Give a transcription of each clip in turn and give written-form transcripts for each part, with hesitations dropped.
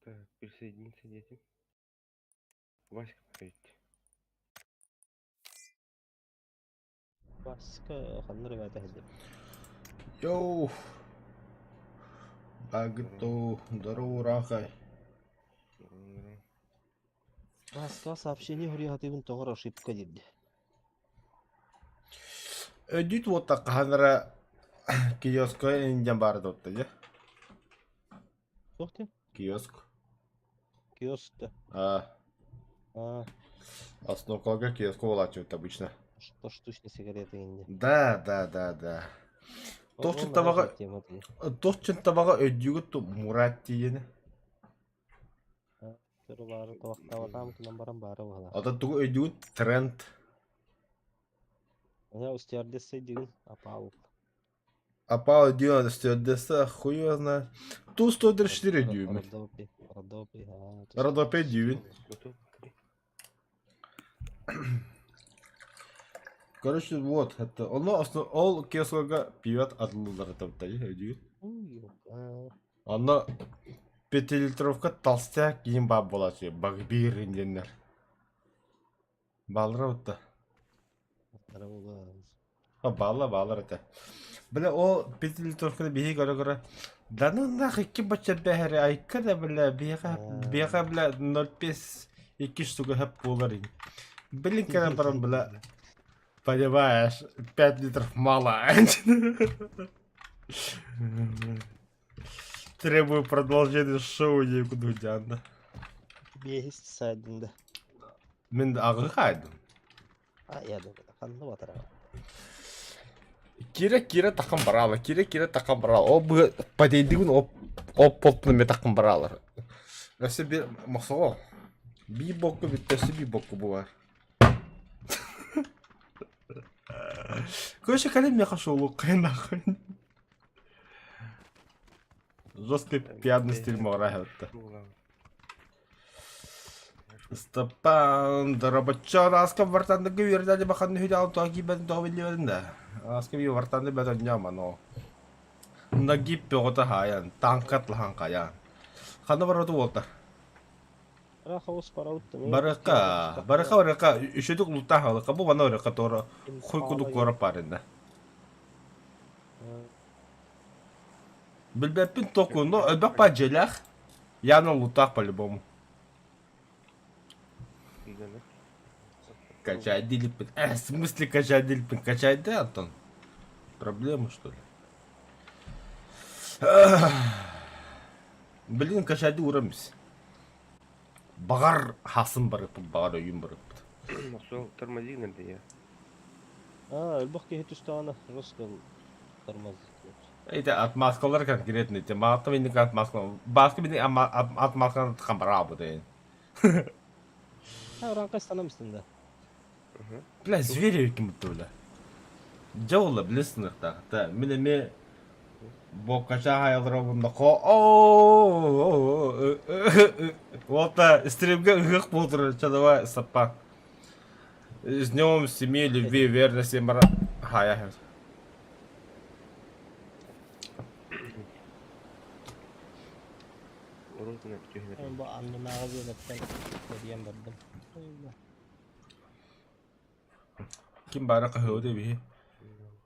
Так, присоединиться дети. Васька, подойдите. Başka kanları ve tehdim. Йоу, Агто, здорово, Рахай. Başka сообщение хурихатыбын тоғыр ошибка дирди. Ödüt вотта қанара киоско инден барды отта же? Тоқты? Киоск. Киоскта. Основкалга киоск волачивают обычно. Что штучный сигарета инде. Да. Тохчун табага ödügüt Мурат тиене. Törü bары тоқтава там кынан баран бары бағала. Ата тугу ödügüt тренд. Я устюардесса деген апаук. Апа ödüyor stewardessa хуй его знает. Ту 134 дюймы. Родопи. Родопе дюйм. Короче, вот, это ол киоскога пивет атылылар это ödügüt. Аны 5 литровка толстяк кейін бап болады багбир индендер. Балыр отта. Балыр это. Біле ол 5 литровканы бейі көрі. Данында қикі бача бәхәрі айка да біле бейға біле 0,5-2 штука хэп болар ин. Білін кәна барам біле. Понимаешь, 5 литров мало. Требую продолжения шоу некуда дянда. Бейхис сайдында. Мен ағы қайдым. Яды қанды батыра. Кире тақын баралы. О бұ падейдігін оп полтыны ме тақын баралы. Өсі бір мақсығы. Би боқы біттесі би боқы бұлар. Көші кәлем не қашы олу қайын ақын. Жесткий пьяный стиль морая. Степан, дорабачан, аска вартанды гүрдәді бақанды хүді алып тағы бәдің тағы білдерінде. Аска бі вартанды бәдің няма, но. Нагип пеғыта хайан, танкат лахан қаян. Қанды барады олды? Барықа, үшедік ұлттан қалыққа, бұл бана өріқа торы құй құдық көріп барында. Білбәппін тоқу, но өлбәк па желәқ, яны ұлттақ по-любому. Качай дилиппин. В смысле качай дилиппин? Качай да, Антон? Проблема, что ли? Блин, качай да урамыз. Бағар хасым барып, бағар өйін барып. Сол тормозик нәрді я. Өлбақ кейт үстағаны рұскал тормоз. Это отмазкалар конкретный. Мағатта менің отмазкалар. Басқа менің отмазкалар тыққан бара бұдайын. Ранқа станамыстың да. Бля, звери өйкен бұтты бля. Жауылы білесің ұқта. Мен Бокача хайылыр оғында қо. Ота стримге ұғық болдыр. Чадава саппа. С днем семьи, любви, верности, мара. Хая. Bu anne ağzı yönetken hediyem verdim. Kim bana kahve bir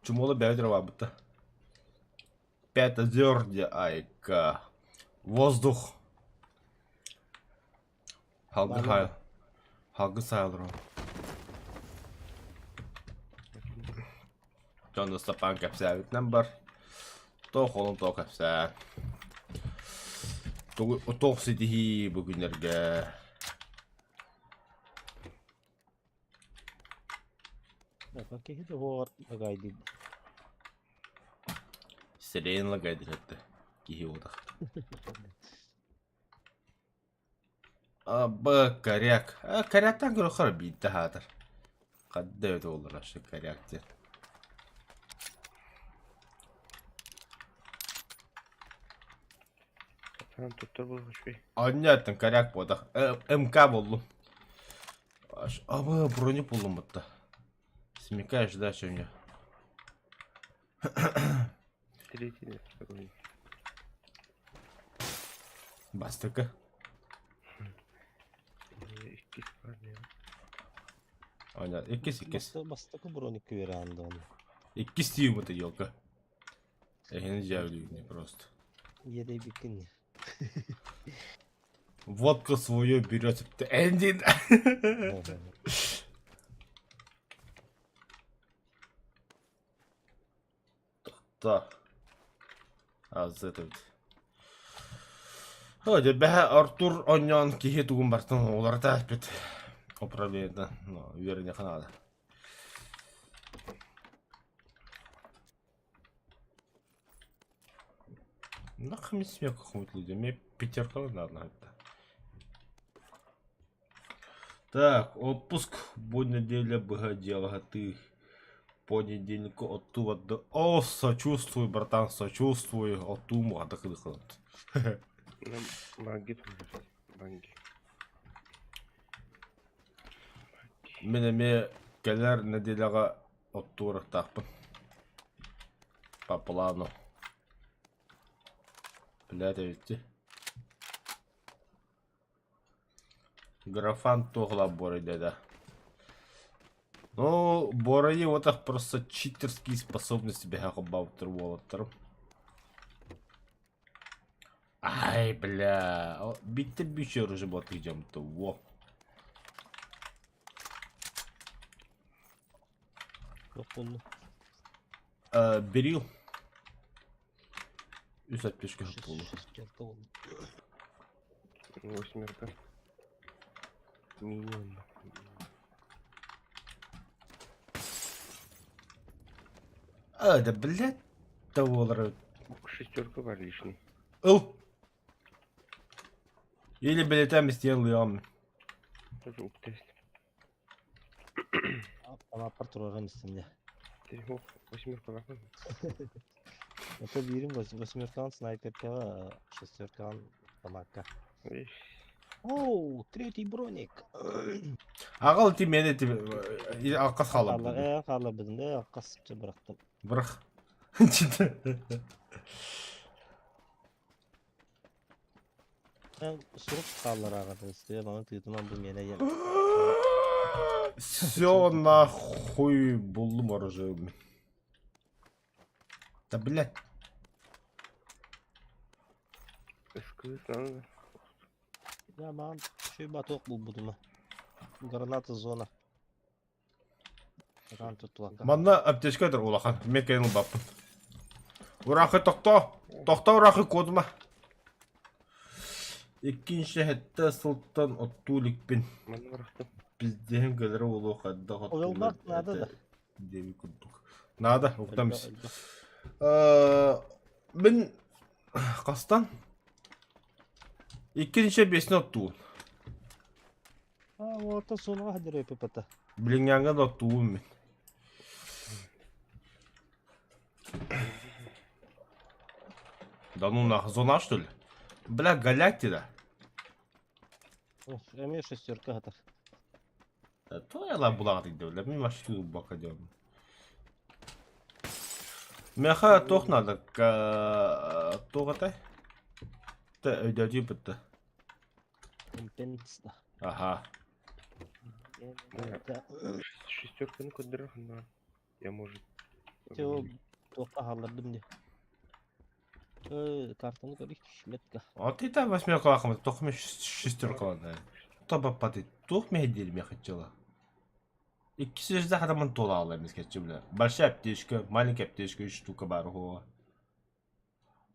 Чумолы бәдір var бұтты. 5 звезды, айка. Воздух. Halgı sayılır o. Jonda Stapan kapsaylıktan var. Toq olun toq kapsay. Toq sidihi bugünlerge. Какие это вот гайды. Сирен лагайды это. Кихи одах. Коряк. Коряктан көрі қыр бейді хадыр. Қадда өті олар ашы коряктер. Sen tuttur bu şey. Anlattın коряк бодақ. МК болдым. Абы брони болдым бұтты. Смекаешь, да, что у меня? Третий. Бастыка. İkisi var ya. Aynen. İkis. Бастыкы броник веранды он. İkis diyor bu da yok. Henüz cevliyim просто. Едей бикин. Водка свою берет. Эндин. Да. А, за это. Hadi be Artur Onyan kihi tuğum bartan olar da bit. Upravljenja, no, vjerenja Kanada. Нахуй мне смех какой-то люди. Мне пятерка надо это. Так, отпуск. Будь неделя богодела, ты понедельнику оттуда до... О, сочувствую, братан, сочувствую. Оттуму, а так и дыхнут. Банги тоже. Банги. Менеме келер неделяга оттурах тақпын. По плану. Блядь, видите? Графан тогла боры деда. Ну, боры вот так просто читерские способности бега баутер волотером. Ай, бля. Битте бюче уже бот идем-то. Во. Берил. Üst atmış kapılı. Восьмерка. Минимум. Да, блядь, долларов. Шестерка var лишний. Или билетами сделаем. Тоже уктест. Ama patronun üstünde. О, восьмерка var mı? Это берем восьмеркан, снайперка, шестеркан, тамака. Оу, третий броник. Ағал тимені аққас қалам. Қала біздің аққасыпты бірақтым. Бірақ. Сұрып қалар ағады істеп, аны тыйтынан бұл мені ем. Все нахуй булдым оружием. Да блядь. СКС надо. Я маған шөй батоқ бұл бұдыма. Граната зона. Аған тұтуақа. Манна аптечкадыр улахан. Мен кайныл баппын. Урақы тоқта. Тоқта урақы кодыма. Екінші хетті сылттан оттуликпен. Мана бырақтым. Бізден көлері олу қадда қоттулар. Ол бақ надо да. Деви күрдік. Надо, ұқтамыз. Мен қастан екінші бесіне оттуын. Орта соңға хадыр өпі пата. Білінгенге да оттуын мен. Да ну нахуй, зона что ли? Бля, галяйте да. Әме шестерка хатар. То я ла булаға дейді бля, мен машину бақа деуім. Меха тоқ надо, тоғатай. Та өйдәді бітті. Компенста. Ага. Шестерканы көндірі қында. Я может. Тео тоққа халардым де. Картаны көрік шметка. Ты там восьмерка лақымды, тоқ мен шестерка лады. Тоба паты, тоқ мен дейді мен қатчыла. İkisi de adamın tola alayımız geçimler. Большая аптечка, маленькая аптечка, 3 штука бар го.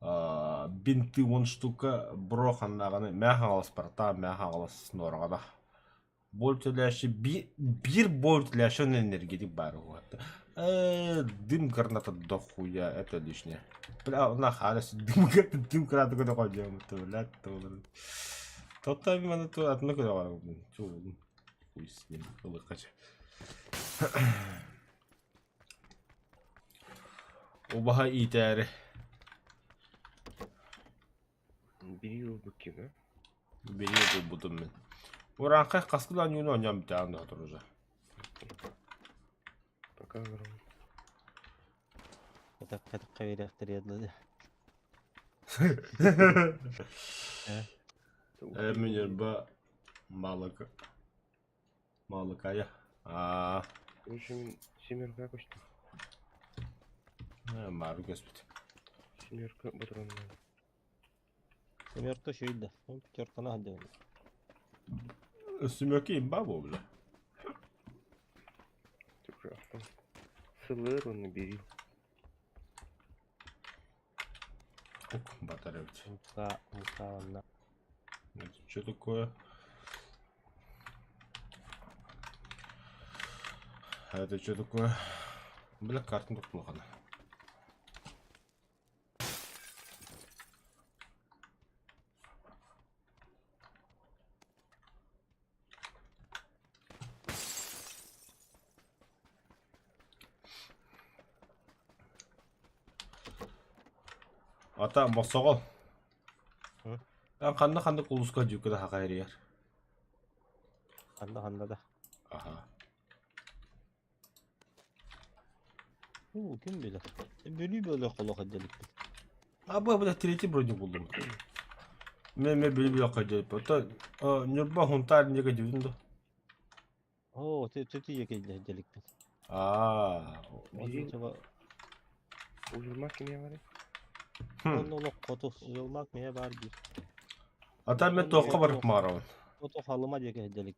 Бинты 10 штука, броханнағаны, мәх ағалас барта, мәх ағалас норғада. Болтіләші, бір болтіләші энергетик бар го. Дым граната дохуя, это лишнее. Бля, на халес, дым граната көді қойдем, блядь, толыр. Тоттами мана то атына көді қойдем. Чоғылым. Хуй с ним, қылыққачы. Obaha iteri. Bir yıl bakayım ha. Biri buldum ben. Oranka kaskılan yünü oynayalım bir tane daha duracak. Показываю. Это катыққа веректір еділді. Эминер ба малык. Малыкая. А, Уже мен семерка көштім. мару көспүт. Семерка батроннан. Семерка шүйді. Пятерканы хадды. Сүмөкө имба болду. Түкрі ақтан. Сылыр оны берейін. Ук, батаревич. Мука ванна. Что такое? Это что такое? Бля, карта тут плохо. Ата мосогол. Кандай улуска жүкөдө хакайрыяр. Ханда да. Ага. Ким билет? Бөлүү коло хадделик. Бля, третий броник булдум. Мен бөлүү хадделик. Ата нюрба хунтар неге жүзүндө. О, тети еке хадделик. Узылмақ кеме бар. Онолок кото сузылмак мeye бар бир. Ата мен тоққа барып марабын. Кото халыма деке хадделик.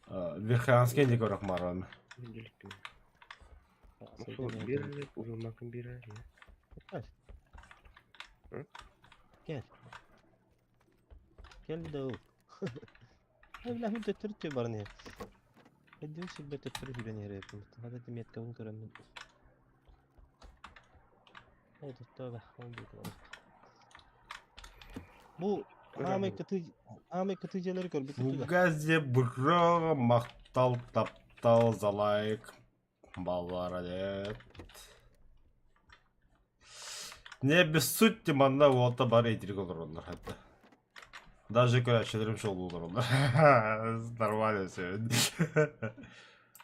Верханскен деге барып марабын. Öncelikle. Nasıl bir uzunmakın bir yer. Gel. Hı? Gel. Gel de o. Evladım tötürtü var ne? Hadi şimdi tötürtü beni yere yapın. Hadi demiyet kavun törenmin. Hadi tövbe. Bu Ahmet katıcıları gör. Bir kutu da. Газе бро мактал таптал залайк баллар деп. Не бессудьте манда волта бар эдирик олар хатта. Даже көрәшелерим шол олар. Нормально все.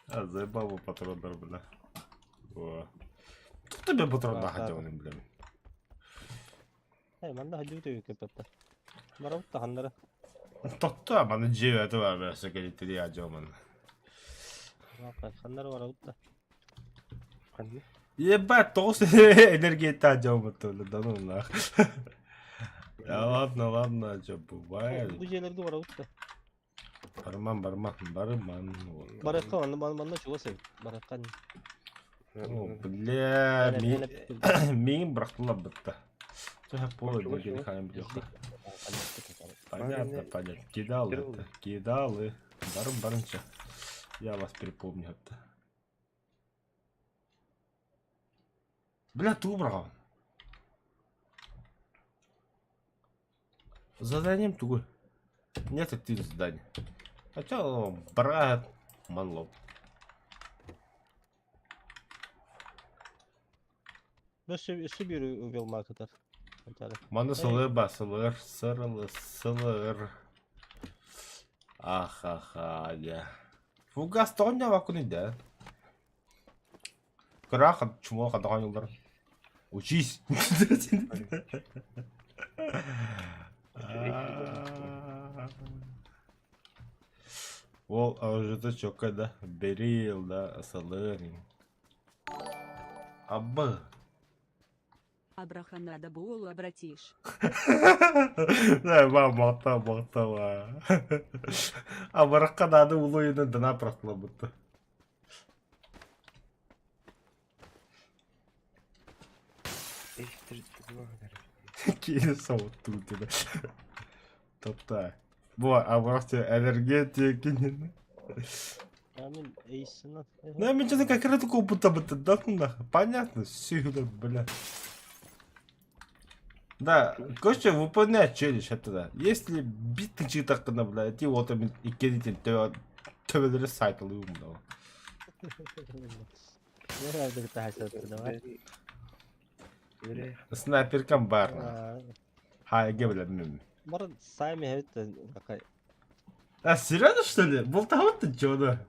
Заебал патрондар бля. О. Тут тебе патрондар хадёнын билем. Manda hadi de yok yaptı. Maravut da hanlara. Тотто маны жеп атып берсе келет деп ажомун. Hanlara maravut da. Kanlı. Ебать, толс энергия ажомун да ну нах. Я ладно, что бывает. Bu şeylerde maravut da. Барман. Barakka bana çok sev. Barakka. О, бля, мен брахтыла бітті. Це поле для хаем бляха. Понятно. Кидалы. Барынча. Я вас припомню это. Бля, ты убрал. Заданием тугой. Нет активных заданий. Хотя, брат, манлоп. Nasıl bir övülme kadar. Маны сылыр ба, сылыр. Ахаха, я. Фугас тоня вакуны да. Крах, чмо кадаган юлдар. Учись. Ол ажыты чокада берил да сылыр. Абы. Абрахан надо было обратишь. Да, мақта. Абраққа дады улойыны дына прақтыла бұтты. Кейі сауытты өтеді. Топта. Бұл абрақты энергетия кенені. Амин эйсина. Ну, мен что-то как раз такого будто понятно, сюда, бля. Да, короче, выполнять челлендж это да. Если битный читак на бля, ти вот и кедите төбелері сайтылы умдау. Ne vardı bir daha sözü var. Снайперкам бар. Хайге білемін. Бар сами хевит какая. А, серьезно что ли? Бұл тауытты чоды?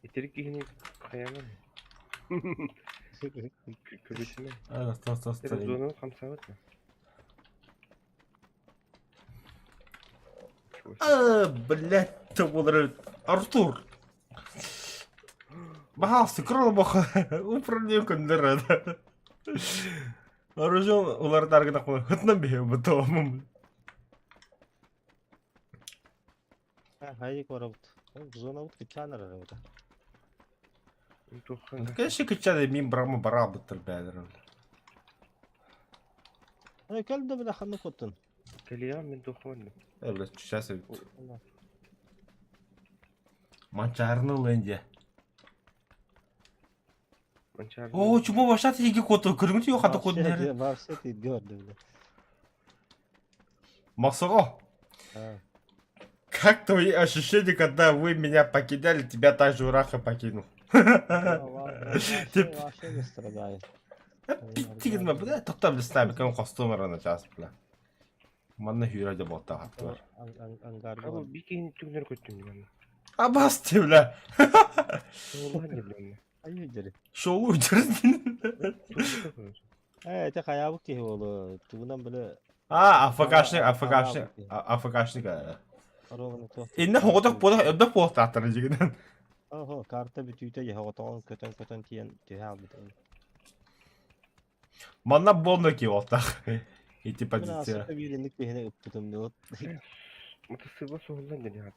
İterik yine kayamam. Köbütüme. Стоп. Televizyonu kamsavat mı? Блядь, ты болар Артур. Бахасы крол баха. Управление көндер. Оружон улар таргына кой. Хытнан бе бутом. Haydi korabut. Zona ut kitchanlar arada. Туханга. Конечно, кычады мин брама бара буттыр бәдер. Ay kaldı bile hanı kotun. Калия мен туханга. Блядь, сейчас я... Манчарны ленде. Манчар. О, чему башат иги коту? Көргүнчү yok хаты kodun her. Bahset et gördü bile. Максого, Ha. как твои ощущения, когда вы меня покидали, тебя также Ураха покинул? Vahşe gösterdi. Bitti gitme, bu da totta bile stabil kan kostumerana час bile. Manna hüyre de botta hattı var. Angarda Абы var. бикин түгнер көттүм мен. Абас bile. Олган деп мен. Ayı deri. Şoğlu uyduruz. Te kayabık ki oğlu. Tuğundan böyle Afakaşlık. arogunu toh. İnne hoğudak boda öbde boğut attırı jigiden. Oho karta bir tüyte ya hoğutan kötön tiyen tüyha bir tane. Manna bolno ki oltak. İti Ben pozisyon. aslında bir yenilik bir hene ıppıdım ne ot. Мотоцикл соғылдан дене ат.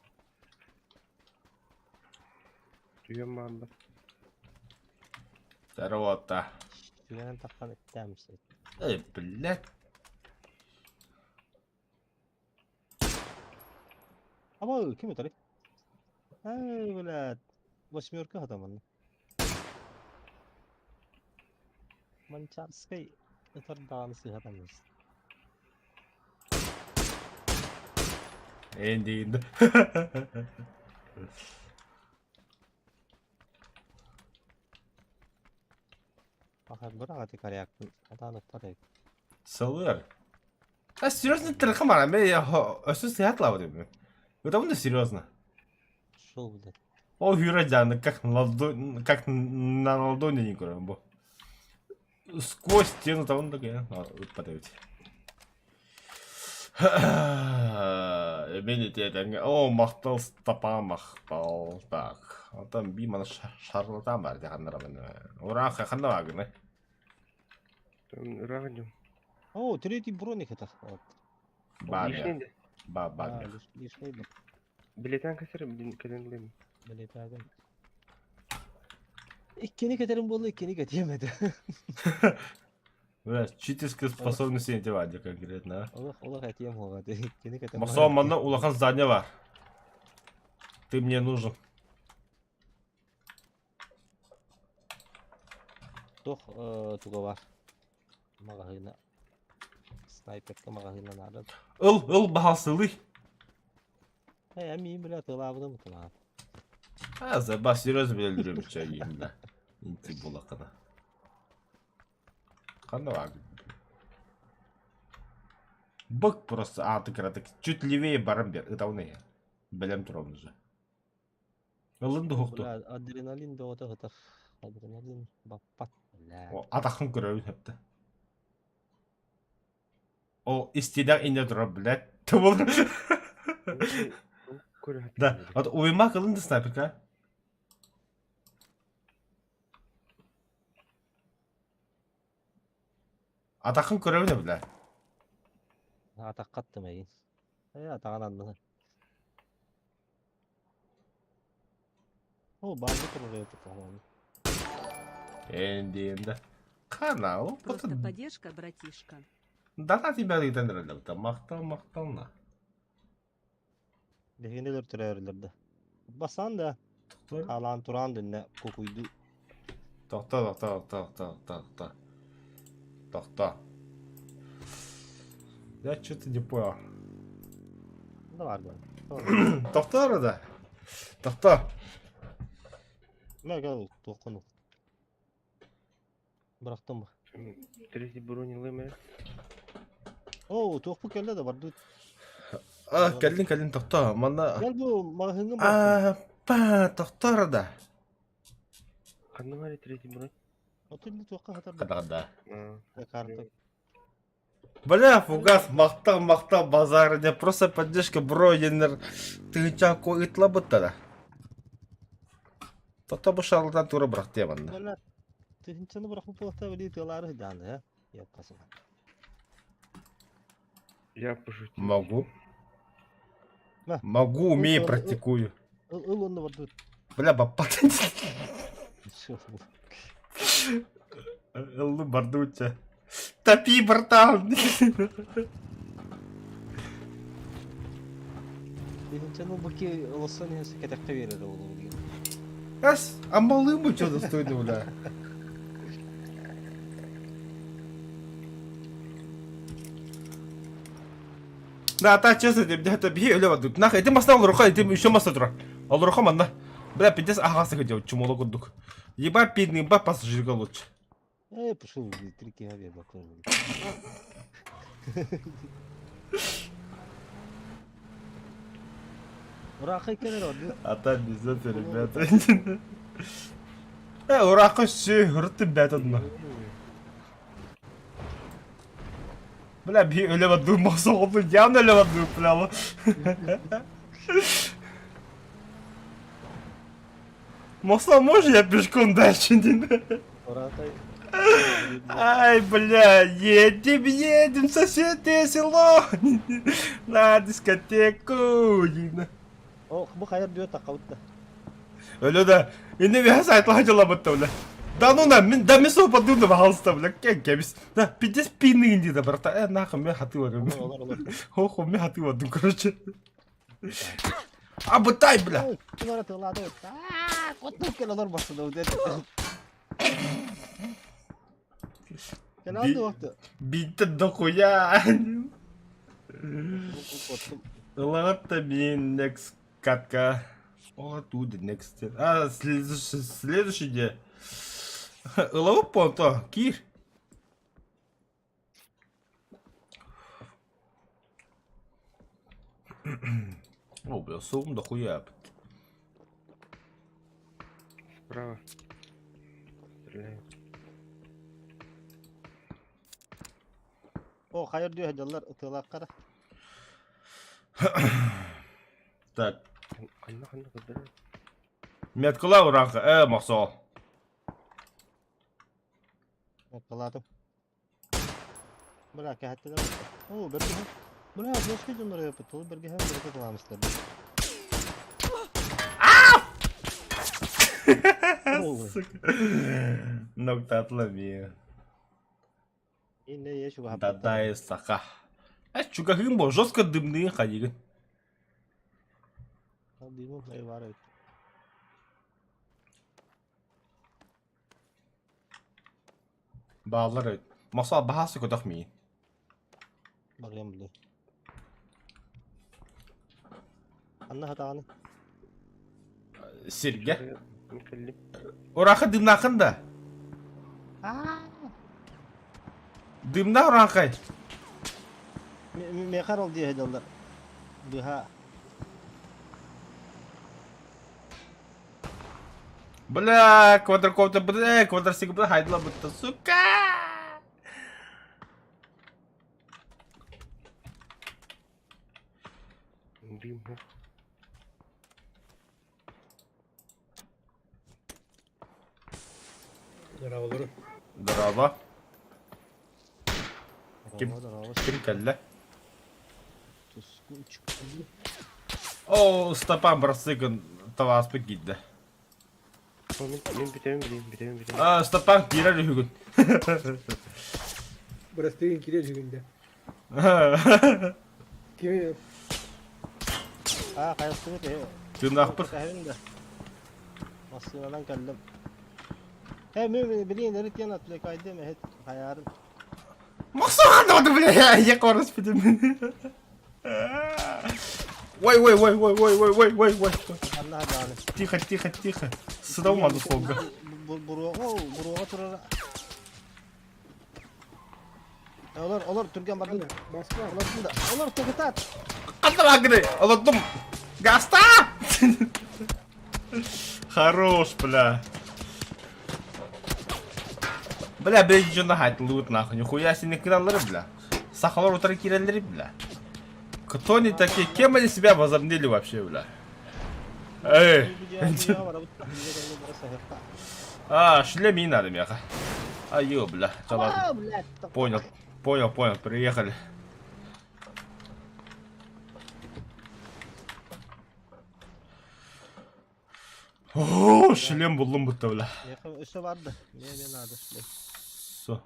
Түйем барды. Здорово-то. Tüyenen takkan ettiğimse. Эй, блядь. Ama kim otur? Ay böyle восьмерка adamın. Mancharskay otur dağınısı adamız. Endiydi. Bakar bırak hadi kare yaktın. Adağını parayı. Salır. А серьезно ты хамара, я отсутствие отлава тебе. Это он серьезно. Şol bile. О, Юрадяна, как на ладони не кроем, бо. Сквозь стену там он такая. Подавите. Бенит я о, мақтал стапа мақтал. Так. Атам би мана шарлатан бар дегенлер мен. Уран хакында багны. Рагадым. Oo, третий броник это. Бар. Лишнейді. Бар. Лишний bir. Билетен кесер кеден білем. Bilet aldım. İkkini keterim boldu, ikkini ketiyemedi. Читерская способность антивади конкретно. Ola ketiyem olmadı. İkkini keterim. Максом мана улахан здание var. Ты мне нужен. Doch, tuga var. Magahina. Sniper'ka magahina naran. Ил bahasılı. Hey, emi bile tılabıda mı tılabı? Ha, забав серьезно бile öldürüyorum çayı yine. İnti bulakana. Kanı var. Бык просто artık artık. Чуть левее барам бер. Это он я. Белем турам уже. Ылынды хоқты. Adrenalin de oda hıtır. Adrenalin bappat. O ataqın görevini hepti. O istediğin inde durar bile. Tamam. Да, вот uyumak ılındı sniper ka. Ataqın görevini bile. Atak kattım iyi. Atağın anladı. O bazı kuruluyor tutamam. Endiyinde. Kanal. Просто поддержка, братишка. Dana тебя gittendirdim. Maqtal na. Dehineler türerlerdi. Basan da alan turan dinle kokuydu. Tohta. Я что-то не понял. Ne var böyle? Tohta arada. Tohta. Ne gel dokunu. Bıraktım mı? Третий бронилый ме. Oo, topu kelle de vardı. Калин tohta. Mana. Gel bu mahını mı? Tohta arada. Қандай мари третий бронь? Oturdu toka hatar. Kada. Ne kartı. Бля, фугас, мактал, базар, не просто поддержка, бро, енер, ты чако итла быттара. Тота bu şarlıdan tura bıraktı ya bana. Valla tühünçanı bırakıp bulakta böyle diyorlar hıcanlı ya. Yapmasın. Я пошутил. Могу. На. Могу, умею, Ну, практикую. Ил onu var dur. Бля, бапат. Şu bu. Эллу бардуча. Топи, братан. Tühünçanı bu ki olsa neyse ketekte verir oğlum diyor. Ас, а малым что-то стоит, бля. Да, та честно, где-то бей, лево тут. Нахуй, ты масса луруха, ты еще масса тура. А луруха манна. Бля, пиздец, ага, хотел, чумоло кудук. Ебать, бедный, ебать, пассажирка лучше. Пошел, трики авиа bakalım. Ураха kenar oldu. А там пиздец, ребята. ураха все, рты бятадна. Бля, бей, лево ду, масса oldu, явно лево ду, бля. Масса, можешь я пешком дальше? Ураха. Ай, бля, едем, соседнее село. На дискотеку. O bu hayır diyor takavutta. Öyle de, yine bir hasayetli hacılamatı öyle. Да ну на, да ми со подумно пожалуйста, бля, как гебис. Да, пиздец пины инди да, брата. Нахуй, меня хатыла. Хохо, меня хатыла, ну, короче. Абытай, бля. Bunlara tığladı. Kutu kenar bastı da. Kenar da vakti. Бита дохуя. Korktum. Ладно, блин, next катка. О, оттуда, next. А, следующий день. Лову понто, кир. О, бля, сум дохуя. Справа. Стреляют. O hayır diyor hediyeler tığlak kara. Так, Қанна қыдырып. меткала урака, мақсал. Yakaladım. Bırak hatta da. Oo berge hem. Bırak başka canları yapıyor. Berge hem berge kullanmışlar. Нокта отлови. Yine ye şu hap. Дадай саха. Чука химбо, жестко дымные ходили. Hadi bu ne var evet. Bağlar Masa bahası kodak mı? Bakayım bile. Anna hatanı. Sirge. نكلم. Oraka dımnakın da. Dımna orakay. Mekar oldu diye hediyeler. Duha. Бля, квадрокопта, бля, квадросик, бля, хайдла, бля, сука! Дым. Дрова. Kim? Rava Kim kelle? tuskun çıktı. О, стопан брасыгын таваспы гидді. Мен бітемін. Стопан кирер үгін. Брастырин кире жүгінде. Кеме Ha kayısı bir de. Tırnakpır. Kahvinde. Masyadan geldim. Hem bilin erit yan atlı kaydı mı het hayarın. Мақсат анлamadı бля, я корос пидім. Ой. Allah canı. Тихо. Сыдамады солға. Buruğa turar. Olur Türkan bakın. басқа. Olur bunda. Olur tokutat. Атыма кіде, ұлыттым. Гаста! Хорош, бля. Бля, бля, жона хайт лут нахуй. Нихуя себе каналлары, бля. Сахалар утра кирелleri, бля. Кто они такие? Кем они себя возомнили вообще, бля? Эй! Шлем не надо, мяха. Ай-ё, бля, да ладно. Понял, приехали. О, шлем buldum bu bля. Üstü vardı. Ne надо шлем. Все.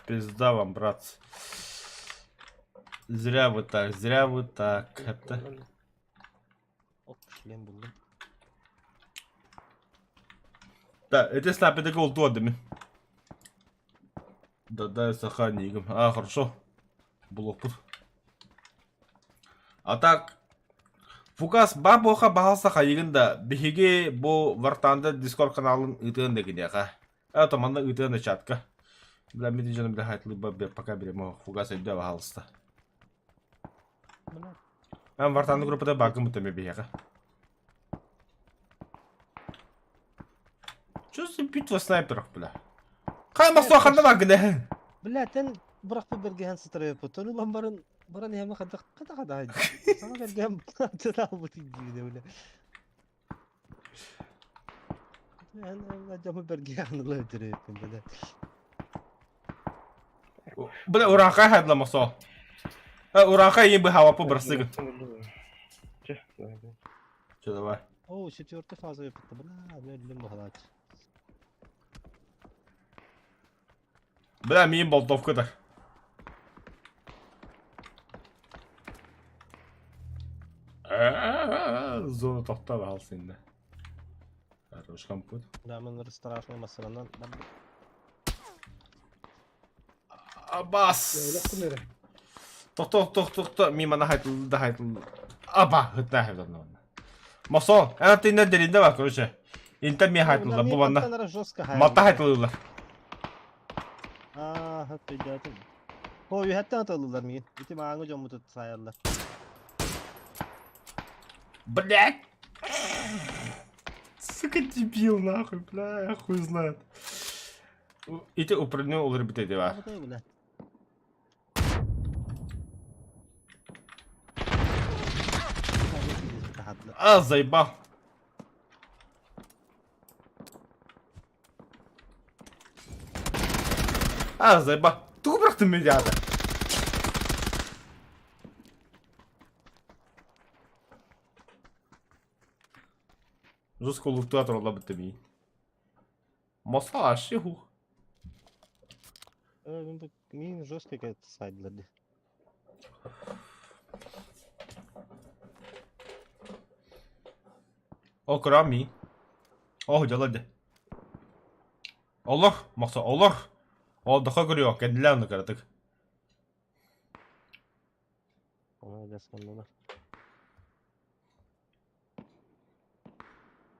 Пизда вам, братцы. Зря вы так. Это... Hop шлем buldum. Да, это снайпер oldu adamın. Да, сохраним. А, хорошо. Блок тут. А так, Фугас бабоха бахаса хайгында биһиги бу вартанда Discord каналын ытын дегенеха. Это манна ытын чатка. Бля мен жана бля хайтлы пока берем Фугас өйдө бахалыста. Мен вартанда группада багым өтөмө бияга. Чё за битва снайперов, бля? Каймасо ханда багыне. Бля, тен бырак бу берген стреп. Тону ламбарын баран яма када хайды. Сага берген тыра бу тиги бля. Я жамы берген лөдүрөп бля. Бля, урака хайдла масо. Урака им бы хава по брасыгы. Чё, давай. О, 4-й фаза yaptı. Bля, öldüm bu halat. Бля, мин болтовкада. Зона тоқтап алсын енді. Хорош компот. Bля, men страшный масаlandan. Абас. Ya lafı nere? Тоқта. Мин мана хайтыл. Аба, хытна хайдын. Масон, әнәтті инде дерінде бар, короче. Инте ми хайтылдар, бұл банда. Мата хайтылдар. Aa, hatta geldim. Hoy, hatta atıldılar mı? İti mağanga camı tut sayarlar. Блядь! Сука, дебил, нахуй, бля, хуй знает. И ты упрыгнул, ребята, дева. Bu da öyle. А, заебал. Заебал. Ты убрал меня, да? Жестко луктуатор oldu bitti. Masa aşı hu. Min жестко какая-то сайдлады. O krami. Oh jaladı. Allah, masa Allah. O daha görüyor, kendilerini kırdık. Ona da sandılar.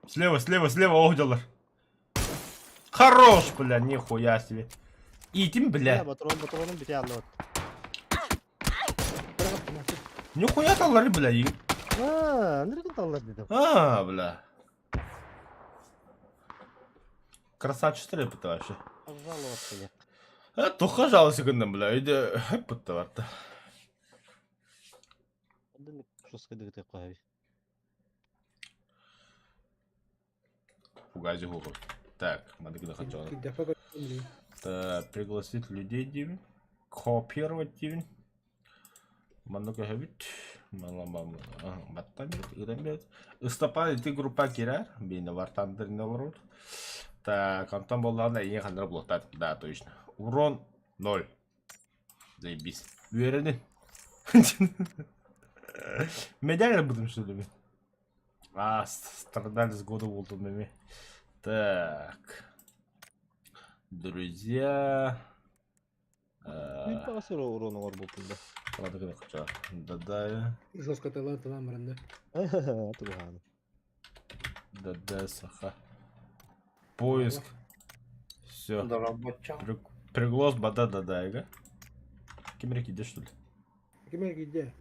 Слева, охдялар. Хорош, бля, нихуя себе. Идим, бля. Патронun bir tane at. Нихуя талları, бля, yiyin. Nereye gidiyorlar dedim. Бля. Красавчик это вообще. Пожалуйста, я. Туха жалость секундом, бля, иди, хэппа-то варта. Один жестко дыгты коy. Фугази гугл. Так, надо куда хочу. Defa gördüm. Так, пригласить людей, дивин. Копировать, дивин. Много хэбит. Мало. Баттамет, ирамет. Ыстапа, ты группа кирар. Бейна вартандыр наоборот. Так, Антон Болларна ең қандыры блоктады. Да, точно. Урон 0. Заебись. Уверены? Медяля будем, что ли? Страдали с года волтунами. Так. Друзья. Büyük basır uronu var bu pulda. Ладно, когда хочу. Да. Жестко талант lan barında. Турхан. Да, саха. Поиск. Все. Приглас, да, эга. Кемерек иди, что ли? Kime gitti?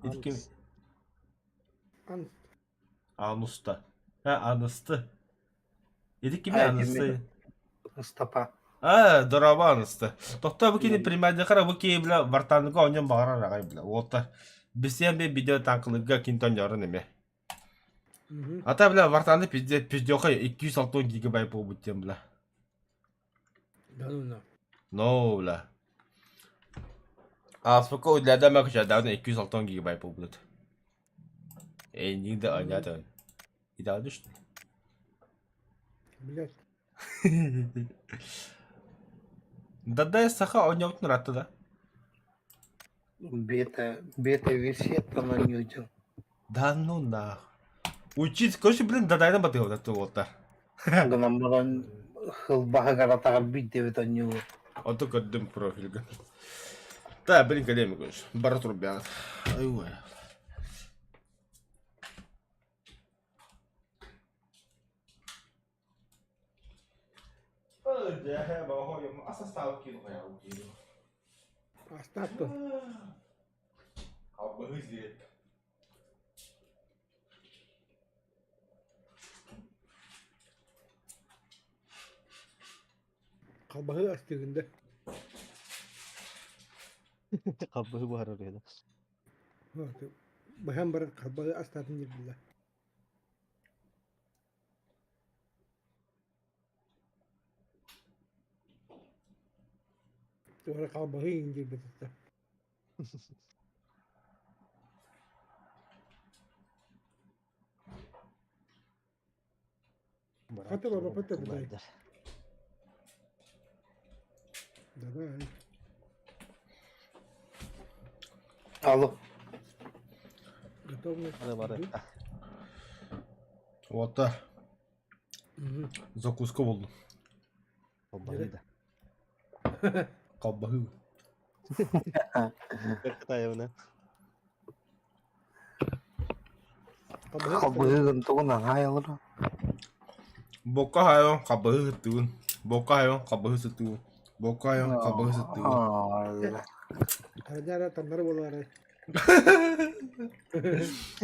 Иди кем? An. Ануста. Анусты. Иди кеме анусты? Стопа. Дорабанысты. Тохта bu kini primerde kara bu ki bile vartanlığı onyan bağıran rağay bile. Ota. Bizden bir video tankılığa kinton yarın eme. Hatta bile vartanlığı pizde oka 260 GB bu bitiyor bile. Дануна. No bile. Aspaka uylardan bakışa davran 260 GB bu bile. En de oynadan. İdeal düştü. Блядь. Дада саха ойнавтын ратты да. Бета-версия на нью. Да ну нах. Учить, короче, блин, дадайдан батыгы да туолта. Гнамбаран хылбаха гаратагар бит на нью. Ото көддüm профилге. Да, блин, кадеми короче. Бара турбят. Ай ой. Я бахо юм аса став кило я укило. Остаток. Абы хызет. Kabahı astığında. Kabı bu harar ya. Bahan barat kabahı astadın billah. Sonra kabahı ince bitti. Hadi baba, hadi baba. Давай. Алло. Готовность. Hadi bari. Ота. Мгм. Закуска buldum. Kabı da. Kabahı. Kata ya buna. Kabahı Kabıgın tuğuna hayalır. Boka hayo kabahı tuun. Boka hayo kabahı tuun. Boka hayo kabahı tuun. Arada tanrı bolar.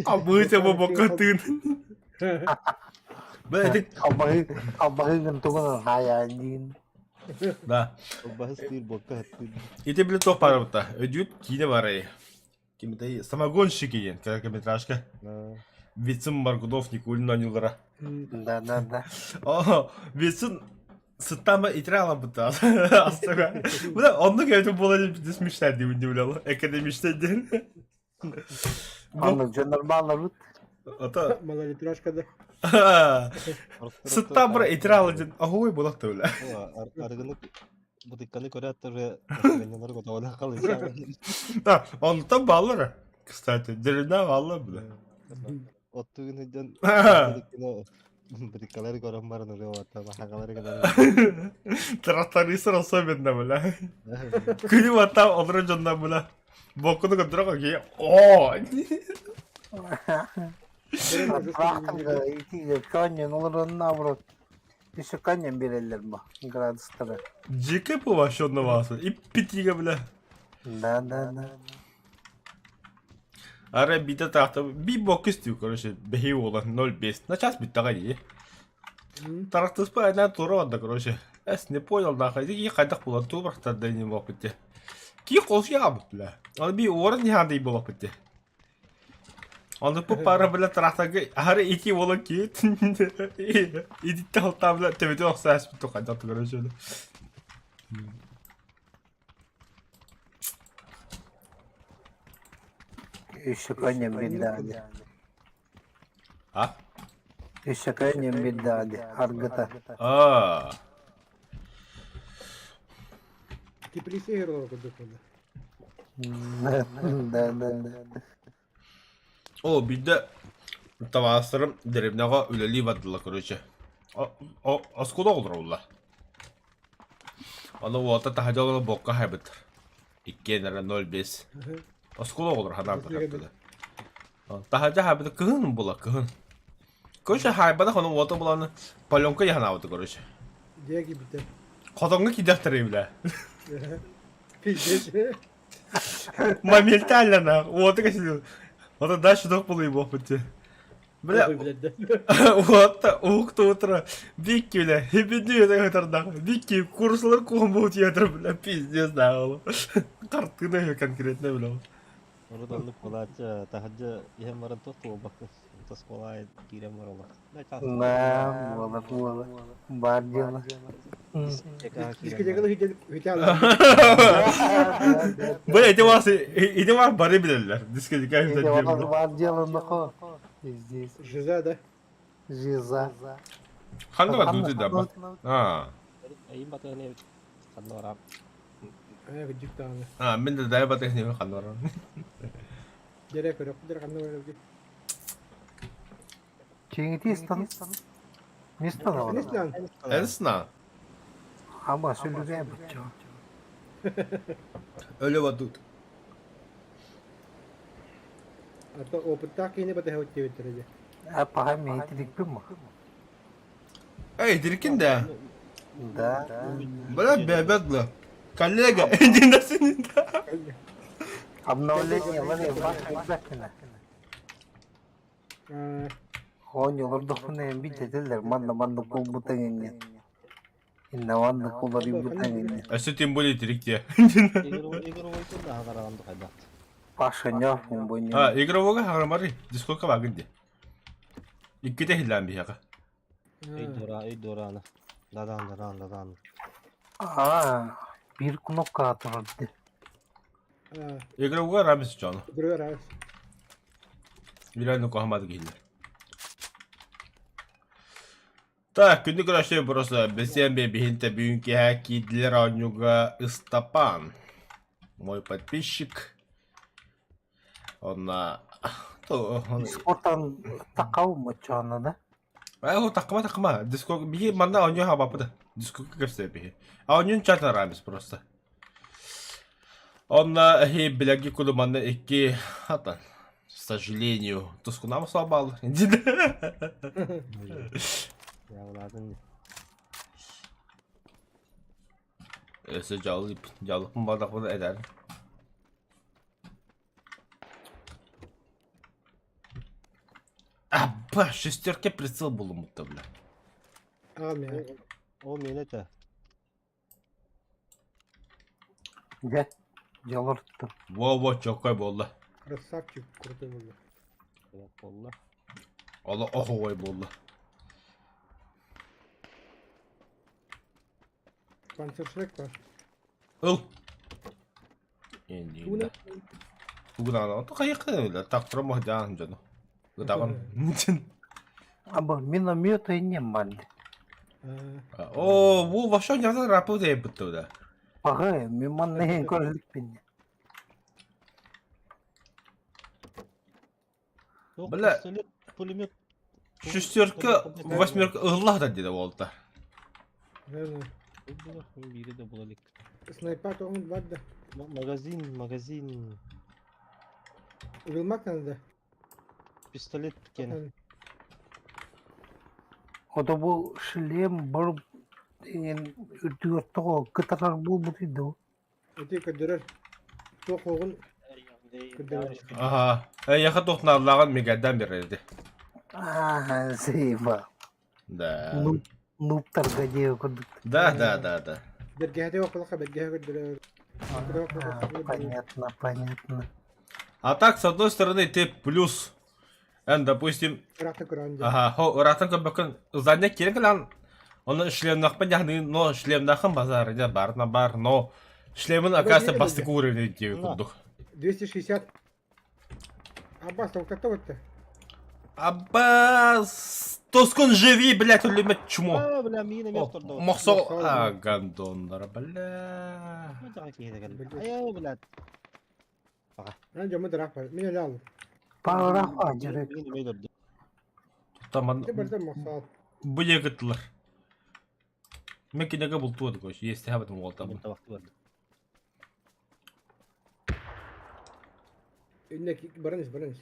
Kabahı coba boka tuun. Böyle Kabıgın tuğuna hayalin. da. Bahas değil boka değil. Это блин то пару-то. Идет киновары. Кем-то самогонщики ен, короткометражка. Вицин Маргудов Никулин нанюлара. Да. О, Вицин сыттама итрала быта. Астага. Bu da onunla geldi bu olay bir dismişler diye ünlü Akademişler diye. Anladım. Нормально. Ata. Малолитражкада. Sıttan bura itrala diye. Ahoy bulak da öyle. Argını bu dikkanı kore attırı. Benimleri kotavala kalacak. Ha, onu da bağlar. Kısaca. Derine bağlar bile. Ottuğun hıcan. Bu dikkaları koran var nuri o atta. Hakaları kadar. Tratarıysa olsa bende böyle. Kıyım hatta olur canından böyle. Bokunu götürüyor ki. Ooo. Kanyon olur navrot. İşte kanyon birerler bu. Gradusları. Cike bu var şu anda varsa. İp bitiyor bile. Da. Ara bir de tahta bir bok istiyor короче. Behi olan 0.5. На час bitti gayet. Tarafta spaydan turu oldu короче. Es ne понял нахуй. И кайдак булан ту бахта дени вакытте. Ки колш ябыт бля. Аны bir орын яндый булып битти. Аны bu para bile taraftaki ara iki olan ki. İditte hatta bile tevede oksa es bitti kaydak короче. İşte kanyon bildadi. Ha? İşte kanyon bildadi. Argıta. Aa. Теплисе героя куда-то. Da. O bir de tavasırım derimnağa üleli vadıla короче. O askoda olur ola. Ana o ata tahacalı bokka habit. 2 nara 0.5. Askoda olur hanar da kapıda. Tahaca habit kıhın bula kıhın. Короче haybada onun oto bulanı palyonka yana avdı короче. Diye gibi de. Kodonga kidaktırı bile. Пиздец. Моментально на. Вот так сидел. Вот дальше док было его пути. Бля, Ой, блядь, да. уатта уукта утра. Бикки, бля, хебеди это гатарда. Бикки, курслар комбут ятыр, бля, пиздец, да, ол. Картина конкретно, бля. Orada onu kolaça tahacı hem varan tostu bak. Tas kolay kirem var Allah. Ne tas. Nah, bola. Barjala. Ceka Diskoteka da hiç aldım. Bля, эти вас бары билерлер. Дискотека İyi hüzden de diyorum. Barjala da ko. Здесь. Жиза da. Жиза. Hangi var duydu da bak. Ha. Ayın batı ne kanlı var. Ay gıcık tane. Ha, ben de daya batı ne kan var. Gerek yok. Direkt anne böyle bir. Чингисхан. Место на Ne lan? Ensna. Ama söyleyeyim bu. Öyle batı. Hatta o pıtak yine batı hava çevirtirecek. Apa kami tidik pun. Ey, dirikin de. Da. Bля, bebekle. Коллега, иди на сюда. Обновление var обязательно. Oynuyorlar ne bir dediler manda komutan inni. İnne manda kulları komutan inni. А что тем более дирикте? Игр ойsun da hagarandı kayda. Başka ne yapayım bu ne? А, игрового харамари. Дискока вагынде. Икките хиллан бияга. Ey doranı. Dadan. Aa, bir knopka atıldı. Игрового рамис жана. Duruyor abi. Реально кохамады гиллер. Так, күндүк рашты просто бесембе бихинте бүгүнкү хакидлер онюга Истапан. Мой подписчик. Он Sporttan takav mı çağına da? о, такма. Диско бихи манда оню хабапыда. Диско кепсе бихи. А онюн чата рамис просто. Он хи бляги кулуманда икки хатан. К сожалению, тускунама слабал. Yavladın. Эсе жалыпын бардак эдер. Абба, шестерке прицел был умутта, бля. Almıyor. O minete. Gel. Yalırttı. Во, чокой болду. Красавчик. Крутой был. Kolla. Ала охой болду. Panzerschreck var. Ыл. Bu Энди. ne? Бүгүн ана кайыкка эле тактырым махдан жана. Гытаган. Ama minомета не var. О, бу вообще не знаю, рапу деп бутты да. Paga miman ne görlük beni. Yok, Bля. pistolet, pulemyot. Шестерка, восьмерка, ыллах да деди болду. Yani. Biri de bulalım. Sniper tohum var da. Magazin. Vurulmak nerede? Pistolet gene. Yani. O da bu şilem bir ürtüyordu o kıtalar bu dedi. Öteki kadar. Çok oğun. Ага. Яха тохналлаган мегаддан берди. Aha seyfa. Да. Nuptar gadiye kurduk. Да. Dergahda yok olaka dergahda kadar. Понятно. А так, с одной стороны, ты плюс. Допустим, Irak'ta Kur'an'da. ага, ратын көбөкөн здание керек лан. Оны шлемнакпен яғни, но шлемнахын базарыда бар, но шлемын оказывается бастык уровня деп курдук. 260. Аббас, там как-то вот-то. Аббас, тоскун живи, блядь, улемет чмо. Aa bile yine mestorda. Моксо, гандондар, бля. Ne kadar ki hede geldi. Ayağı bile. Ben camı drak var. Mine ne aldım? Para acırık. Yine meydurdu. Таман, Ne barda masal. bu егытлар. Мекинеге бултуады кош, если хабатым олтамын. Burada vakti vardı. Önündeki baranız.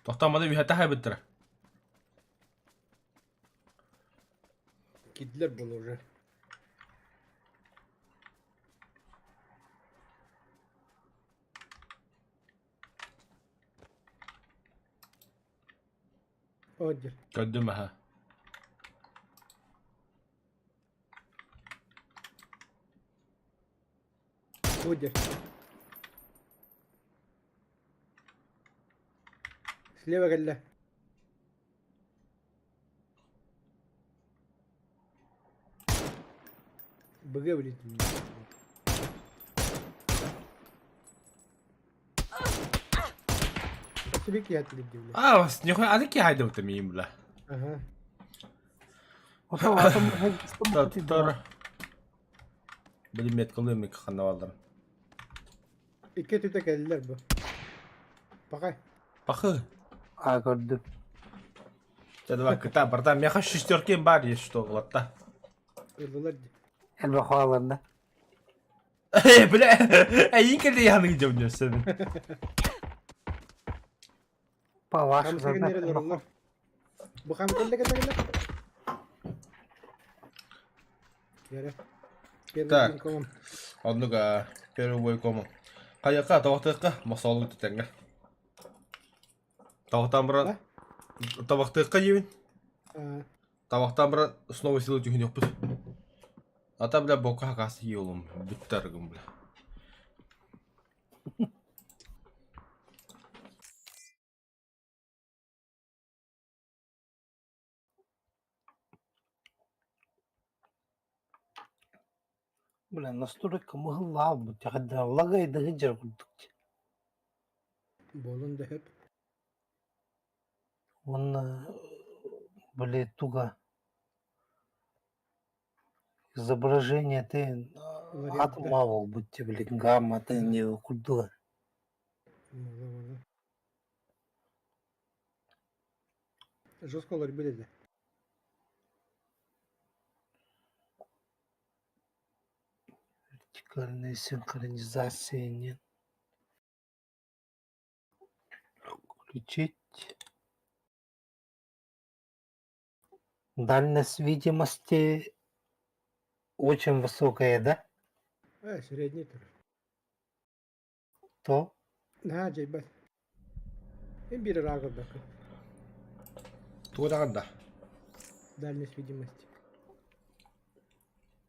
Тоқтамады үйәті хабыттыра. Gittiler bunu уже. Одер. Көддүмәһә. Одер. Слева галля. БГ влетел. Себе я отлетел. Нихуя, адыки хайда утамиим бля. Ага. Ото атом хагистым Тоттор. Билимет кылым ик ханавалдар. İki tüte geldiler bu. Bakay. Пахы. көрдүм. Жадва кыта барда меха шестеркен бар есть что глотта. Öldüler. Элбахаларында. Бля, инкелде яны жамнер сен. Палаш. Kam sekin nerede onlar? Bu kam kelle geldiler. Yere. Так. Однуга первый бой кому. Каяка тавактыкка масалуу тетенге. Тавактан бара тавактыкка жебин. Тавактан бара снова силу түйін өкпіз. Ата бля бока хакасы елім бүттәргім бля. Бля, настройка могла бути, когда лагает гиджер курдук. Bolun da hep. Он, бля, туго. Изображение ты отмавал, будьте, бля, гамма, ты не курдуга. Жестко olur böyle de. Вертикальная синхронизация нет. Включить. Дальность видимости очень высокая, да? Средний tur. То Ha ceybel. Hem biri rağır bakın. Тугадаганда. Дальность видимости.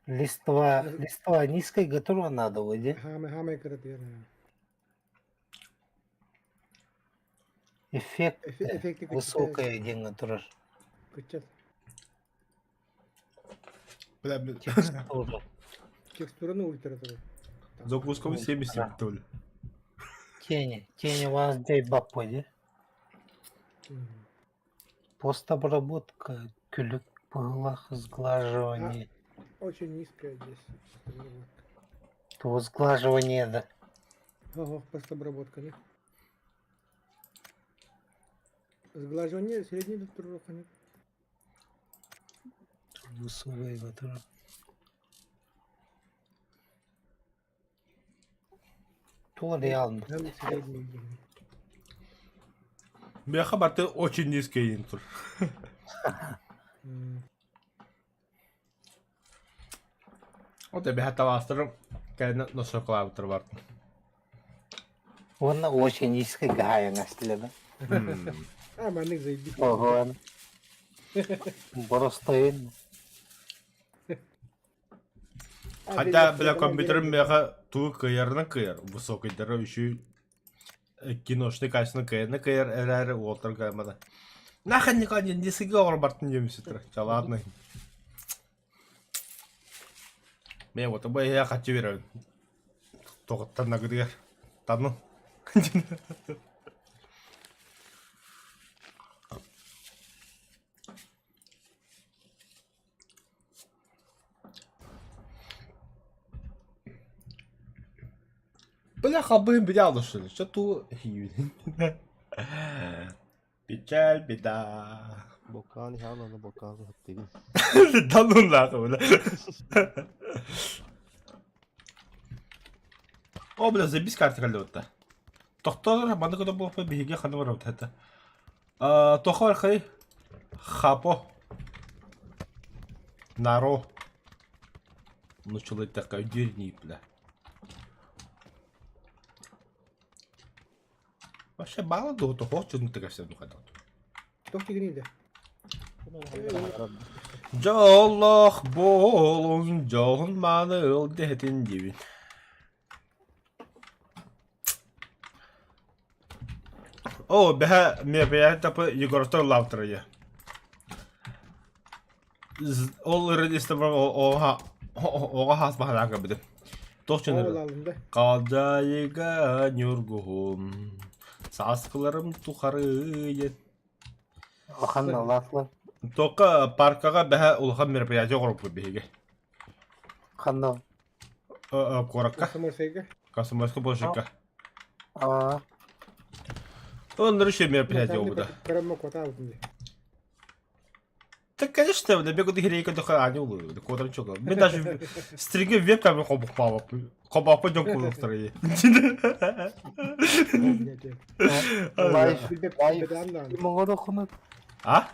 листва низкой готова надо, вроде. Hame kırıtıyor. Эффект Efekti высокая температура. Küçük. Бля, бля. Текстура. Текстураны ультратуры. Загрузком 70 то ли. Тени у вас где баподи. Постобработка, күлік пылах, сглаживание. Очень низкая здесь. То сглаживание, да. Ого, постобработка, да? Сглаживание средний дотуровка нет. Высокая готова. То реально. Там средний. Меха барты очень низкий интур. Вот я бегата вастырым. Кайна носоклав тұрвар. Он очень низкая гая на стиле, да? Манник заебись. Ого. Просто Хотя, бля, компьютерым меха туу кыярны кыяр. Высокий дыры еще киношный качественный кыяр әрі олтыр каймада. Нахай не каден, не сыга олар бартын жемесетір. Ладно. Мен вот бай я хочу верить. Тоғыттан нагыргер. Тану. Бля, хабым бля, что ли? Что ту? Печаль, беда. Боканы хананы боканы хаттыгын. Данун лағы бля. О, бля, забис карты қалды өтті. Тоқтар, банда көді болып бейге қаны бар өтті әті. Тоқы бар қай? Хапо. Наро. Нучылы такая дерни, бля. Вообще мало до того, что ты как все духать. Кто в тигрине? Жолох болун жоғын маныл детін дебін. О, бәхә мебия тапы Егорстар лавтыры. Ол ырыдысты бар оға хас бағанаға бідім. Тоқчыныр. Алалымда. Қалжайыға нүргуғым. Сасқыларым тұқары. Оханна ласлы. Тоққа паркаға бәхә ұлған мероприятия құрып бейге. Ханна. Қораққа. Самарсайга. Касымайсқа бошыққа. А. Онлар еще мероприятие обуда. Карамма кота алдында. Так, конечно, да бегу до херейка до храню, до квадранчука. Мы даже стриги вебками хобах пойдем куда строить. Лайв Бедандан. стриминг рухнут. А?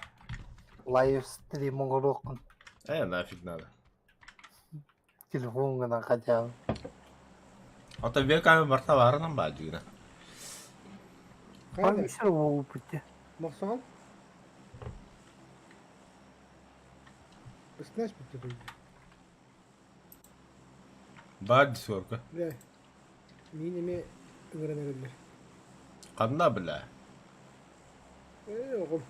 Лайв стриминг рухнут. Нафиг надо. Телефон гана хотя. А то вебками мартавара нам бадюна. Как еще в опыте? Махсан? Знаешь, что ты? Бад сорка. Да. Миниме öğrenebilirler. Qanna bila. Oğlum.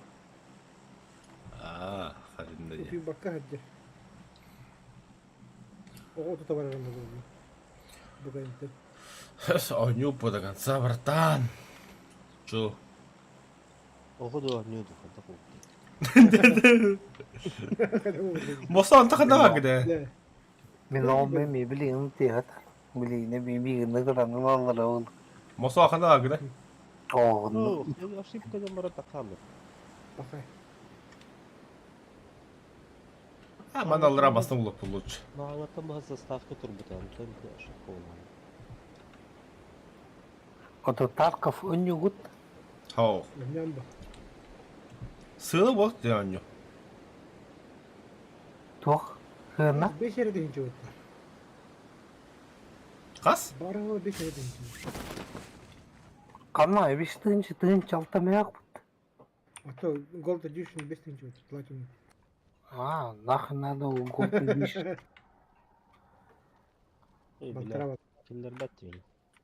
Xadinda. Bir bakka hadi. O da var arasında bu. Bu kadar. Огню до конца, братан. Чё? Оғыды не дұқы. Мосан тақында қағыды. Мен олмен ми білейін тегат. Білейін беймейін ғыраны алыр ол. Мосан қағында қағыды. Оғын. Ошибкадан бара тақамыр. Bakay. Мана алыра басын ұлып лучше. Мағалатан баға заставка тұр бұтан. Тәнкі ошибка олмайды. Ото Тарков өню гуд. Хау. Bilmem bak. Сылы бол дегеню. Тух. Хына. 5 yere deyince oldu. Қас? Bari o 5 yere deyince. Кана эбиш тыын чалтамай ақ бұд. Ато голда düşün 5 deyince oldu. Platin. А, нахын надо год эбиш. Baltara var. Кемдер бәтті бені.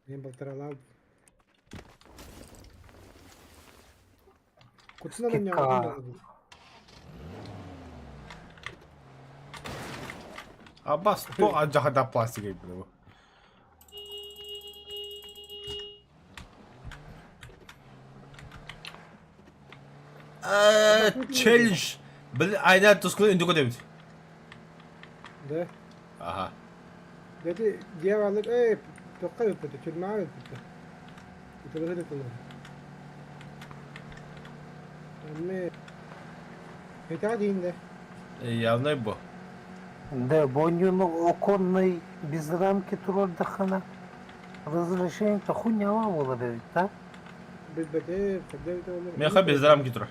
Ben baltara aldım. Kutusuna da ne Kika. aldın? Аббас, то аджахада пластика ибн. Челлендж. Bil aynen tuskulu indigo demiş. De. Aha. Dedi diye varlık tokka yapıyordu. Çürüme ağır yapıyordu. Bu tabi hadi kullanıyor. Ama Heta deyinde. Явно bu. Да, бонюну оконный без рамки туродахана. Разрешение-то хуйнява было, да? Biz bede fedevde olur. Meha без рамки тура.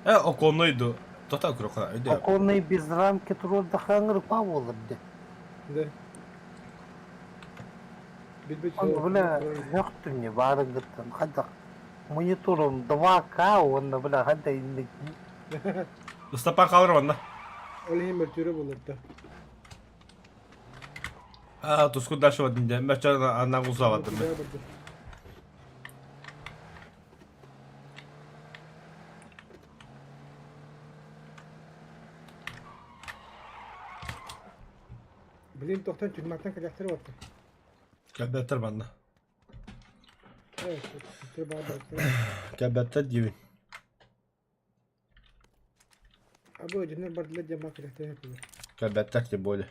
Оконойду. Тота кроха. Иди. Оконный без рамки туродахана рыпа было, да? De. Biz bede Он, бля, ёхты мне, бары гыттан, хадак. Монитором 2К, он, бля, хадда инdik. Устапан қалыр ванда. Olayım bir türü bulur da. Туску дальше в один день. Мәче анан узавады. Bileyim toktan çürümaktan kaçaktırı vardı. Кәбәттер банда. Evet. Türü bağlı. Кәбәттер дивин. Abi o cennet bardılar cama kaçaktırı yapıyor. Кәбәттер тем более.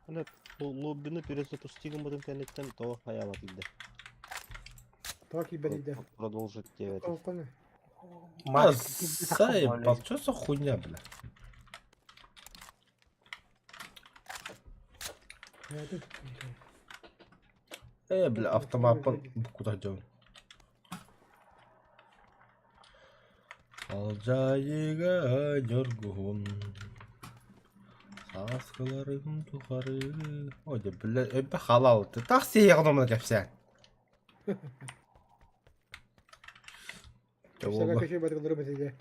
Ана лоббіні перезапустигім бұдың кәнеттен тоғы қаялат еді. Takip edildi. Продолжить девять. Kalkanı. Заебал, что за хуйня, бля? Hayatım. Бля, автомат куда идем? Алжайыға нөргуғын Сасқыларым тұқары Ойде, бля, өбі халал ты так сеяғын омына кәпсән Şaka kaşı batırılır mesela.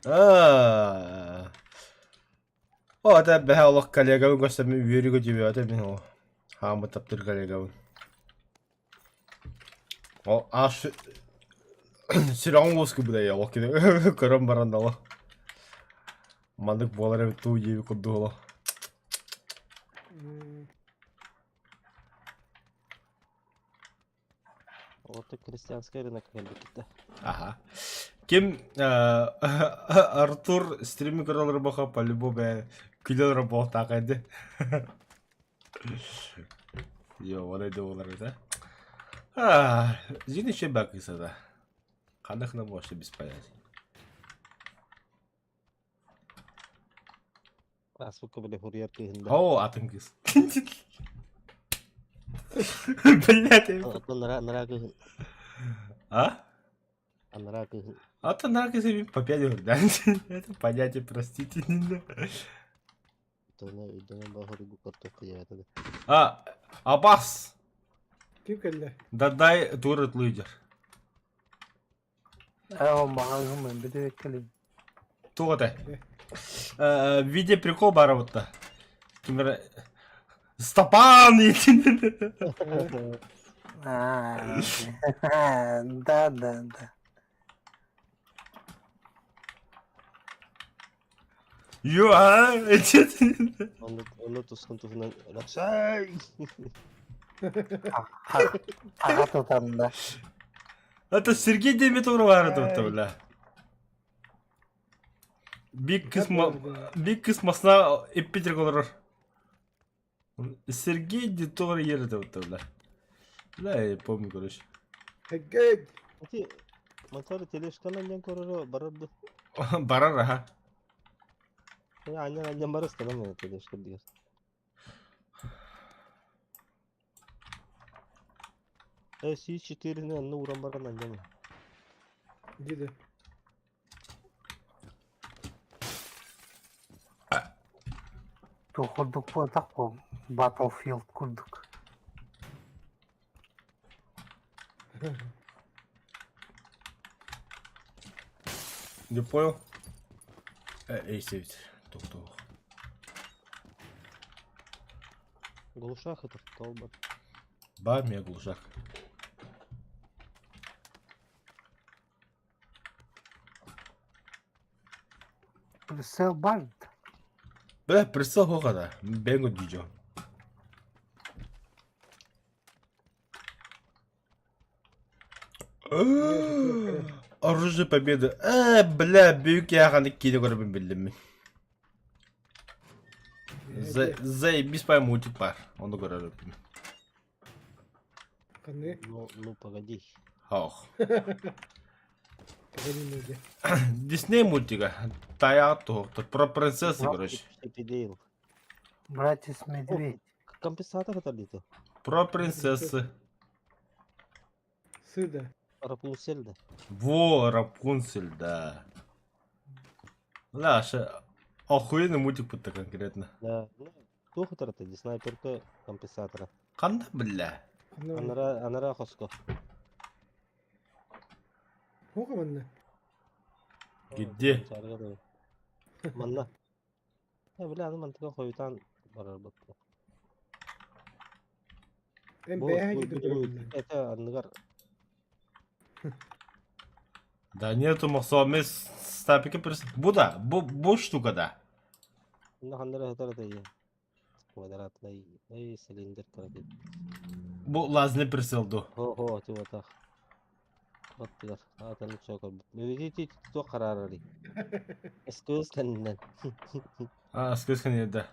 О, да бэхэ олох коллегавын көстөмү үйөрүгө жибиот мен о. Хаамы таптыр коллегавын. О, аш сирон воску буда олох киде. Көрөм барандала. Мандык болар эбит туу жеби курдуоло. Orta крестьянская рынок келбекте. Ага. Ким Артур стримі көрілер бақа по-любому бә күлер боқтақ еді. Йо, олай да олар еді. Жин еще бәк исада. Қандақына бошы без понятия. Аспука біле хурьер кейінде. О, атын кыз. Блядь. Ото нара күйін. А? Нара күйін. А-то нравится себе по 5 да? Это понятие простительно. Тоны үйдені бағыры бұл картопты еді. Абас! Kim kelle? Дай турет лидер. маған bir de келем. Туғытай. Видео прикол бары бұтта. Кімдері... Стапан! Да. Йо, Оны тұсқын тұсынан рақшай! Таға тұтамда. Это Сергей Демитуров арады бля. Бик кыз масына эппетер колорор. Сергей Демитуров ерді бля. Бля, я помню, короче. Hegget. Әте, матары телешканан ден көрірі барырды. Барар, аха. Аннан барыстан мен телешкан дегер. Сиз 4-ні анны уран барған аннан. Gidi. Тоқырдық болдақ бұл. Battlefield құрдық. Не понял? Эй, сейвить. Тух-тух. Глушах это толба. Ба, меня глушак. Присел банд. Бля, присел хоқада. Бенгу дижо. Оружие победы. Бля, büyük яғаны кейде көріп білдім мен. Заебись по мультик бар. Оны көріп білдім. Kanı. Ну, погоди. Ох. Kaderin neydi? Дисней мультика. Таяқ тоқты. Про принцессы, короче. Эпидейл. Братец Медведь. Компенсатор это ли-то? Про принцессы. Sığda. Рапунцель, да? Во, Рапунцель, да. Бля, охуенный мультик будто конкретно. Да. Кто это это? Снайперка компенсатора. Қанда, бля? Анара хоско. Hoka manna. Где? Манна. Бля, аны мантыга койтан барар бутты. Ben beyağa gidiyorum. Это анныгар. Да нету махсуаме стапика прис... Буда, бу штука, да. Анда хандара хатар да я. Квадратный. Эй, цилиндр короче. Бу лазный присылду. О, ты вот так. Вот ты. Ата ну чоко. Видите, то карарали. Эскуз кеннен. Скажи мне, да.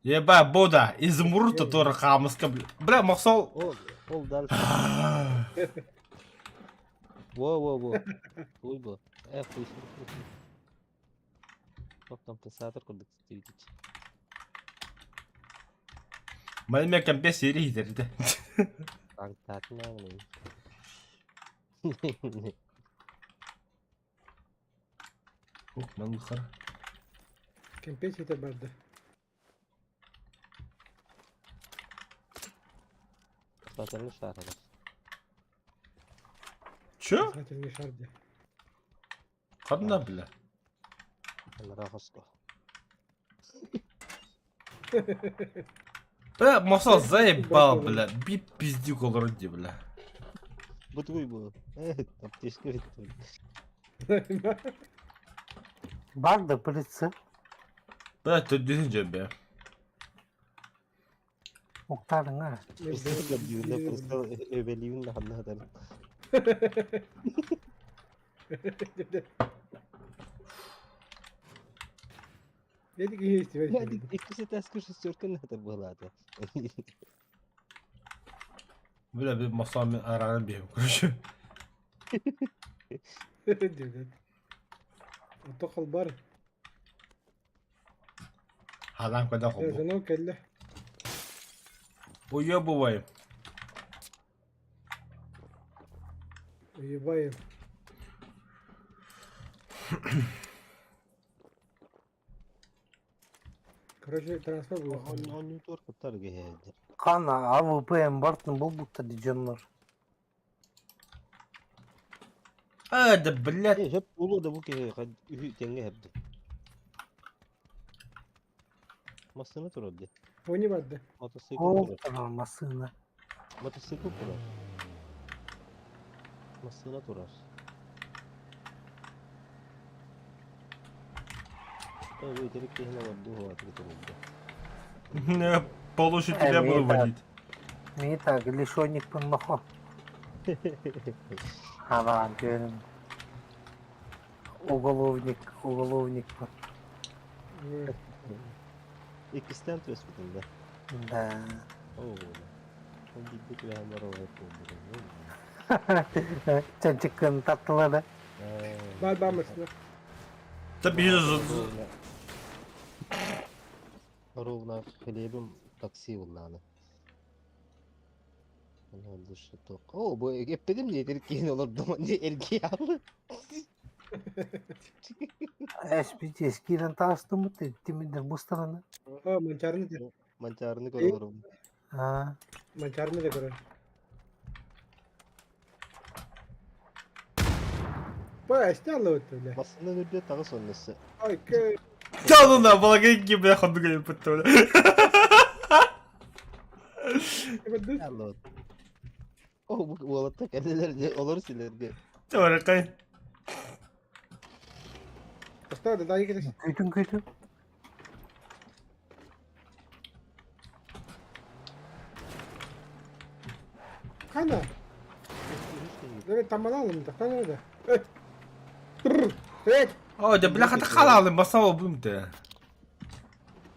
Еба, Буда, изумруд то рахамыска, бля, махсол. Ол дальше. Во. Ой, бо. Хуй. Вот компенсатор курдук видите. Мен компес сери хитерди. Так, не. Ух, мен ухар. Kempes yeter barda. Zaten şarkı. Чё? Zaten yaşardı. Kadına bile. Allah rahosco. Masa zaебал, бля. Bir pizdik olur diye bile. Bu твой bu. Evet, ateşli bitti. Var da birisi. Ben de düşünce be. Muhtarın ha. Kırsızla düğünde kırsal evveliyinle Allah ederim. Dedik iyi istiyor. Hadi ikisi ters köşesi sörken ne kadar bu halde. Böyle bir masamın aranın bir kuruşu. Dedi. Otakal bar. Halam kadar Ya oldu. sana kelle. Uyuyor bu vayım. İyi bayım. Короче, transfer bu. Onu dur kurtar geldi. Kana AWP'm Bartın bu tadı canlar. Hadi bled. Hep ulu da bu ki denge hepti. Masını tur oldu. Pony vardı. Motosiklet O tur. kadar olmasın. Motosiklet tur. Masını turar. Evet, direkt yine var bu hatırı oldu. Ne получит тебя буду водить. Не так, лишённик помахал. Ага, diyorum. Уголовник. İkisinden tespitinde. Да. Oo. Son gittik ve hemen oraya koyduk. Çocukların tatlıları. Bal mısın? Tabii Ровно хлебом такси уланы. Ana dışı tok. Oo bu hep benim diye dedik ki olur duman diye erkeği aldı. Eskiden taştı mı timidir bu strana. Ha, mancarını da. Mancarını koyuyorum. Ha. Mancarını da kırın. Baya işte Allah'u öyle. Masında öyle tağı sonrası. Ay köy. Canına balak gibi yakındı gelip bitti öyle. Allah. Oh bu olatak ellerce olur silerdi. Sonra kay. Usta da daha iyi gidiyor. Kötü. Kana. Evet tamam alalım da. Kana öyle. Evet. Hadi bile hadi kalalım masa o bunu da.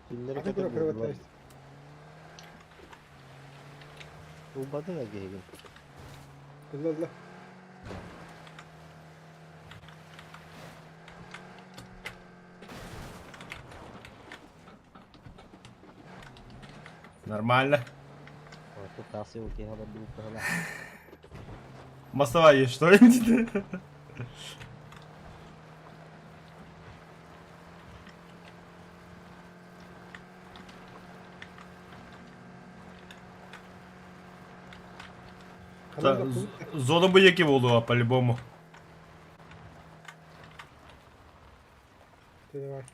Filmleri Hadi kadar bırak buldular. evet. Bu badı da geyim. Allah. Нормально. Artık tavsiye okey hava büyük falan. Masa var ya что ли? Зона бояки була по-любому. Dedi var.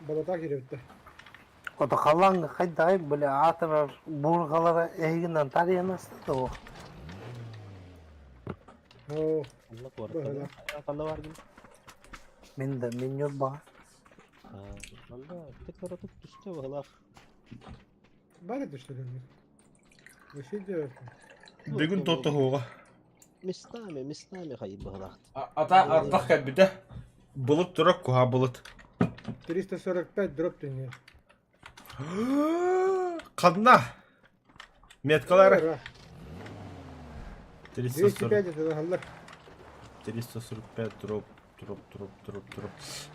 Balata giriyor bitti. O da kalan hayday böyle atırar burgalara eğinden tarayamasın da o. Oo. Allah bu Böyle. arada. Akıllı var gibi. Men yok bak. Ha, valla tekrar atıp düştü valla. Bana düştü dedim. Bir şey diyor. Bir gün tuttu huğa. Mistami hayır bu halak. Ata bir de bulut durak kuha bulut. 345 drop dönüyor. Kadına. Metkaları. 205 340. dedi Allah. 345 drop.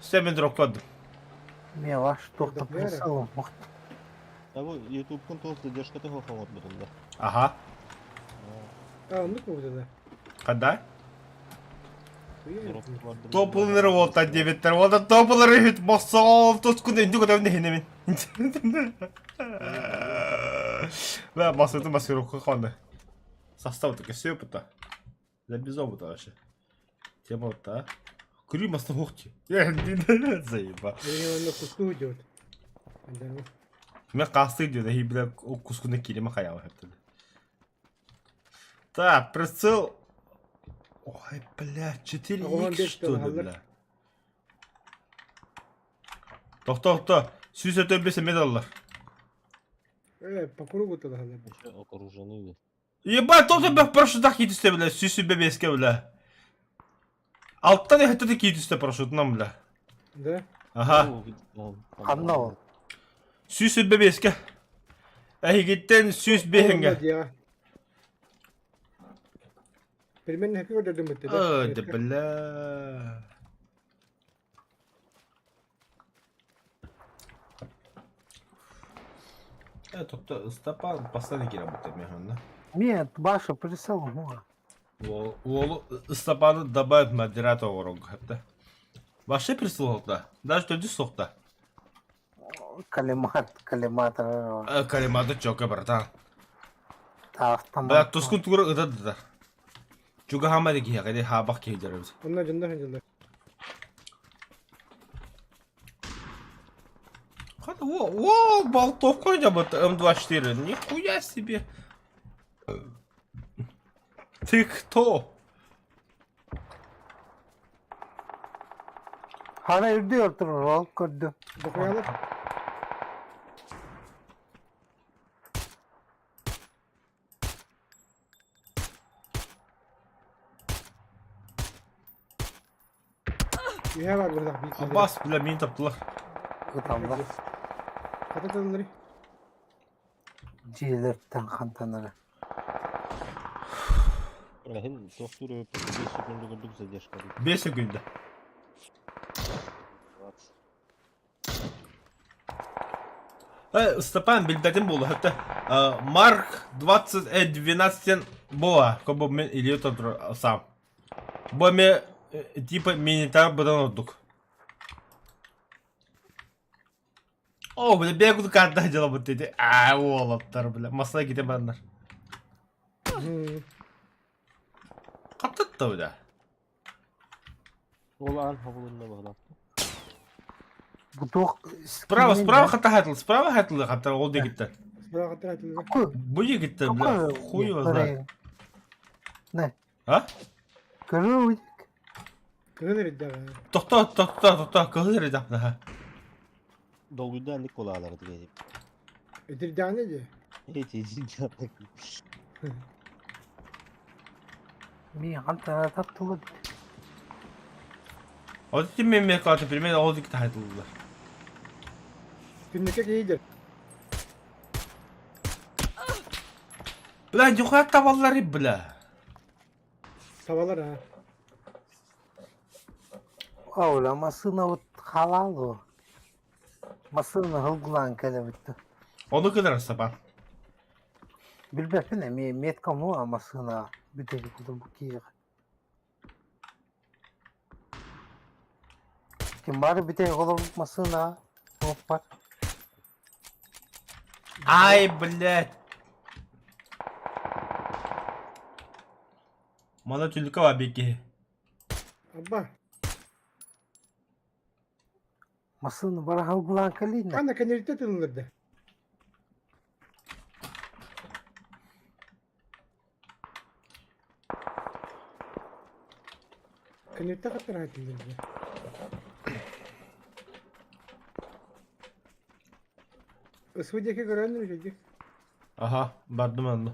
İşte ben dropladım. Yavaş Burada doktor bir ara. salın bak. Ya bu YouTube'un toz задержкаты хохот бутында. Aha. Anlık mı bu dedi? Когда? Duyuyor musun? Топлары вот от 9 вот от топлары хит басал тут куда иду куда не хинемин. Да, масса маскировка хонда. Состав только все опыта. Да без опыта вообще. Тема вот та. Крым остановки. Я не заеба. Benim önümde kustu diyor. Benden o. Мен касты диyor да и бля кускуны килима хаяла хепти. Так, прицел. Ой, бля, 4 Оған x бес что ли, доллар. бля. Тоқта. Сүйсөтөн медаллар. По кругу туда надо. Еще окружены. Ебать, тоқта бэх парашютах кетісте, бля, сүйсі бебеске, бля. Алттан ехетті кетісте парашютынан, бля. Да? Ага. Қандай? Сүйсі бебеске. Әйгеттен сүйс бехенге. Olmadı ya. Переменный happy order demek dedi. Öde, bля. Тоқта, Стапан постоянно работает, механно. Нет, Баша прицел мой. Ол Стапаны добавит модератор орог хепте. Вообще прислугта. Даже тоді соқта. Коллиматор. Калиматы чока, братан. Автомат. Бля, тускун тугра ыдадыдар. Чуга хамады кия, кайда хабақ кейдеріміз. Onlar canlar canlar. О, болтовка жабыты М24. Нихуя себе. Ты кто? Hala evde oturur, ol kördü. Bakayalım. Üye var burada. Bir Abbas bile mini taptılar. Adamlar Kapat onları. Cilerden kantanları. Hem doktor öpüp 5 секунд gördük задержка. 5 секунда. Степан билдетим болу хепте. Марк 2012 бола, кобо мен илиот сам. Бо ме типа минитар бадан отдук. О, бля, бегут карта дела вот эти. Олаптар, бля. Масла ките бандар. Каттатты, бля. Ол ан havulunda bağlı. Bu dok... Справа справа хатыл, хатыр, ол де кетті. Sıra katır atıldı. Bu ye gitti, бля. Хуй его знает. Ne? А? Kırık. Kırılır iddia. Тоқта, кылыр едапты, ха. Dolguyda Nikolalardı gelip. Ödür daha ne diyor? Hiç yapmak. Bir kantana tatlı. Odette men mekatı bilmeden oldu gitti hayatlılar. Günlük iyidir. Bля, yukarı tavalları bля. Tavalar ha. Oğla masına o halal o. Masına hılgılan kelebitti. Onu kadar sapan. Bilbepine mi metkam o masına bir de kudu bu ki. Kim var bir de olur masına. Hop var. Ай, блядь. Мана тюлькова беги. Abba. Masını bana hılgılan kelinde. Anne kendilikte tırılırdı. Kendilikte katır atılırdı. Isıvıcaki gören mi çocuk? Aha, bardım andı.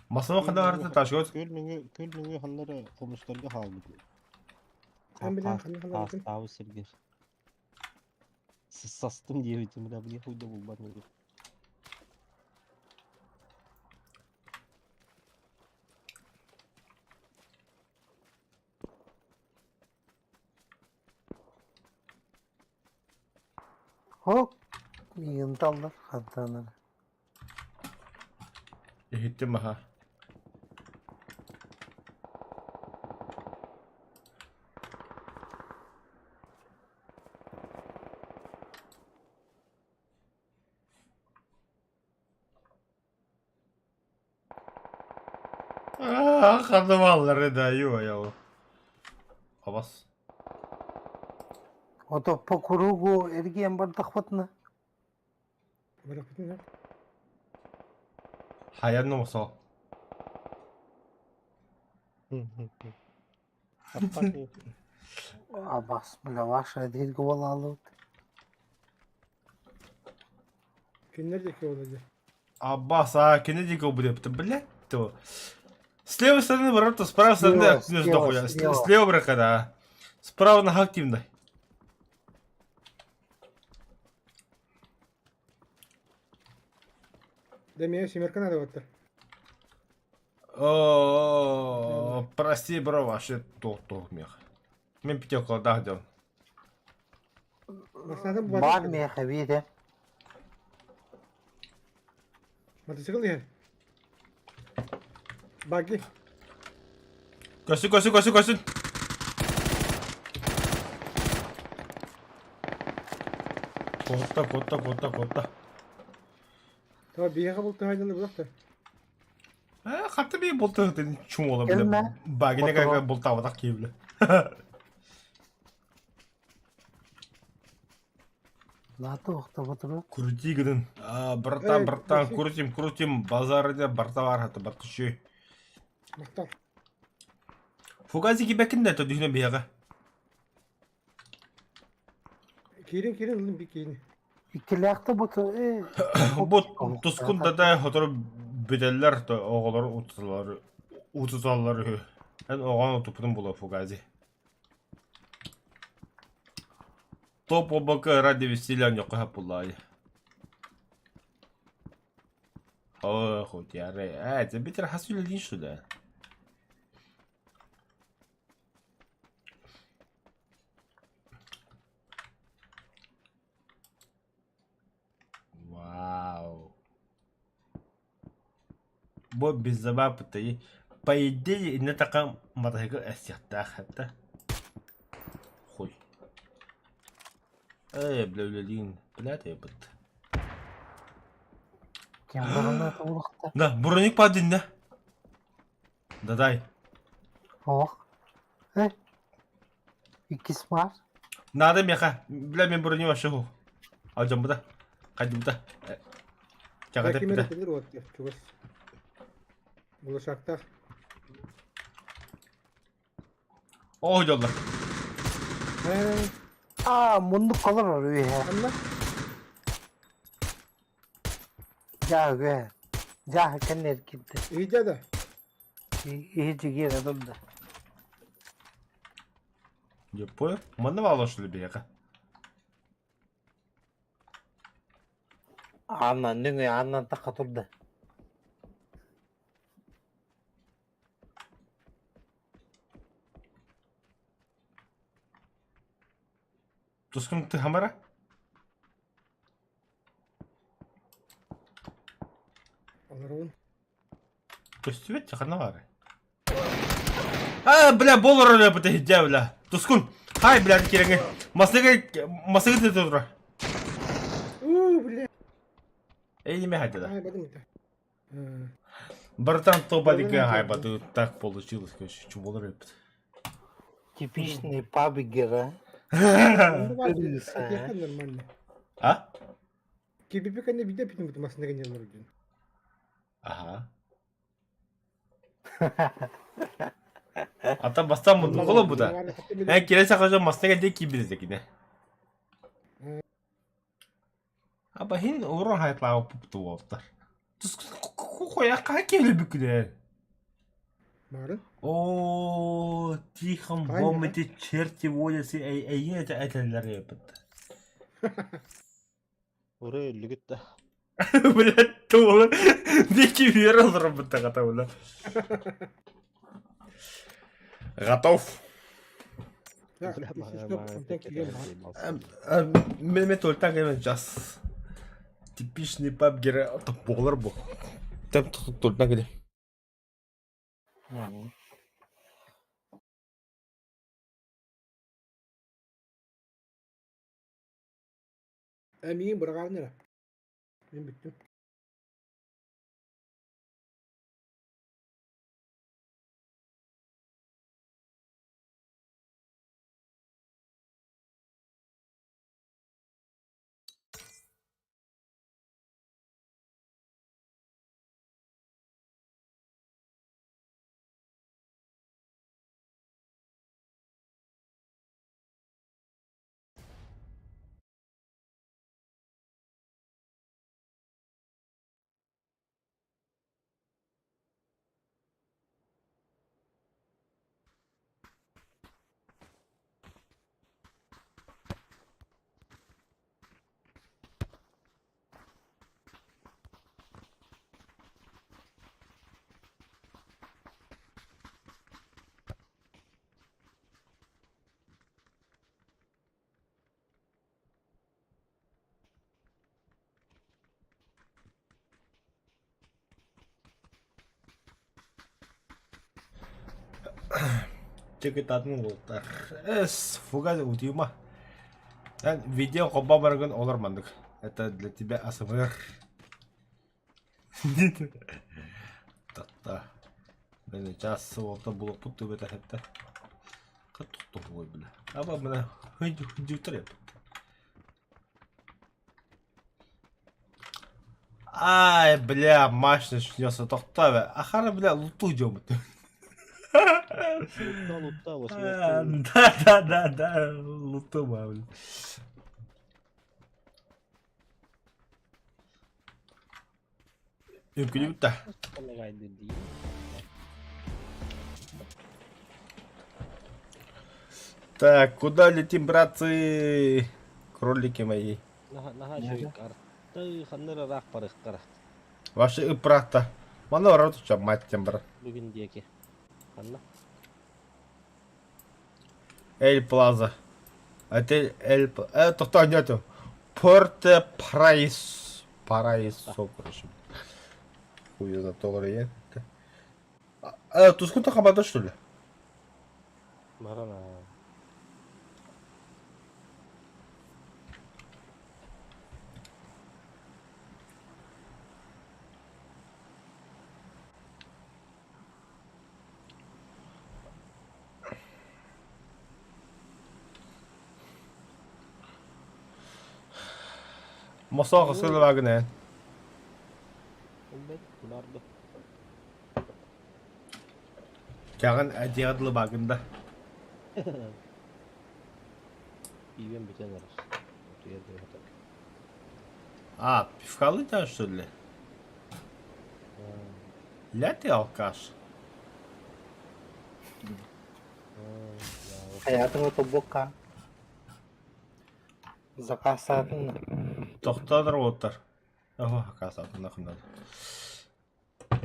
Masama kadar arada taş göz. Kölmüngü hanları komuşlarga haldı. Ben bilen kanı kalardım. Tavu sirger. Sastım diye bitimine bile huyda bulban dedi. Hop. Yığıntallar kantanları. Gittim aha. Kadınları da yiyor ya. Havas. Ото по кругу эргем бардахватна. Bırak bütün ya. Hayan olsa. Аппати. Абас, бля, ваша дед говорила. Günlerce ki olacak. Аббас, кенеди го будет. Блядь, то. С левой стороны ворота, с правой стороны Слева, активно слева, дохуя. слева. Слева брака, да. Справа на активно. Demeye Simirkan hadi battı. О, прости, бро, вообще то мех. Мен пятерка, да, идем. Masada bu Бар battı. мне хавиде. Motosikl ya. Buggy. Koşun. Kotta. Tamam bir yaka buldu haydalı bırak da. Hatta bir bolta dedin çum olabilir. Gelme. Bagine Fotoğraf. kadar bolta avadak gibi. Лато охтабатро. Крути гидin. Эй, Братан, крути. крутим. Базарда барта var hatta batışıyor. Maktal. Fugazi gibi bekinde to dühne bir yaga. Kirin oğlum bir kirin. İkili охтабатро. Bu tuskunda da hatır bedeller de oğulları ututalları. Ben oğlan otupudum bula Fugazi. Топ обака ради веселяния хап булай. Хоть я рей. Это битер хасули лин что ли? Вау. Бо без забапы-то. По идее, не такая матаха эсяхта хата. Хуй. Блин, блядь, я быт. Кем барана таулахта. Да, броник падин, да? Да дай. Ох. İkisi var. Надо меха. Бля, мен брони вообще ху. Алacağım bu da. Hadi bu da. Çaka Belki tep bir de. merak edilir o atıyor. Çok az. Bulaşakta. Oh yollar. Munduk kalır arıyor ya. Anla. Ja, kan erkekti. İyice de. İyi çıkıyor adam da. Yapıyor. Manda bağlı şöyle bir yaka. Annan takatırdı. Tuskun tu hamara. Alır oğlum. Köstüvet çakana var. Бля, болор öyle bu tehdiye bля. Tuskun. Hay bля kirenge. Masaya tete dur. Bля. Elime hadi da. Ay badın bir de. Братан, то бадика хайбаду. Так получилось, короче. Чё болор öyle. Типичный пабигера. Erkekler normal. А? Gibi bir kende bir de pitin tutmasında gençler oluyor. Ага. Ata bastan mı? Oğlum bu da. Ben kirese kaçacağım masaya geldi ki bizdekine. Ama hin uğran hayatla puptu oldular. Koya kakeli büküler. Marın. Ooo, тихом в Правильно, омете черти водятся, yine de eteller yapıttı. Oraya lügüt de. Блядь, тула. Не кивера заработать готова. Готов. Ya Bля, işte yok. Tek yiyorum. Мен только именно сейчас. Типичный пабгер, это болар был. Там только где. Eminim bırakar nere? Ben bittim. Чекетатын болтар. Фугас утима. Видео коба барган олар мандык. Это для тебя АСМР. Та. Мен час олта булып тутту бета хетте. Катту бой бля. Аба мене хыйдю треп. Ай, бля, машина шнёса тохта бе. Ахара, бля, луту идём. Лутта, лутта, Да, луту, бля. Юкилюта. Так, куда летим, братцы? Кролики мои. Наха шойкар. Ты ханнера рак парыхкара. Ваши ипрата. Мана ороту чаматтем, брат. Бүгін деке. Ханна. Эль Плаза. Отель Эль Плаза. Тохта нету. Порте Прайс. Парайсо, короче. Хуй за $1. Тускун-то хабада, что ли? Марана. Мосоға сылы вагын, Үлбет, бұларды. Жағын әдиғадылы вагында. Бивен бітен арас. Өтуерді өтек. Пивкалы да, что ли? Ля ты алкаш. Hayatını tobokan. Zakasatın. Тоқтадыр отыр. Қасатын ақындады.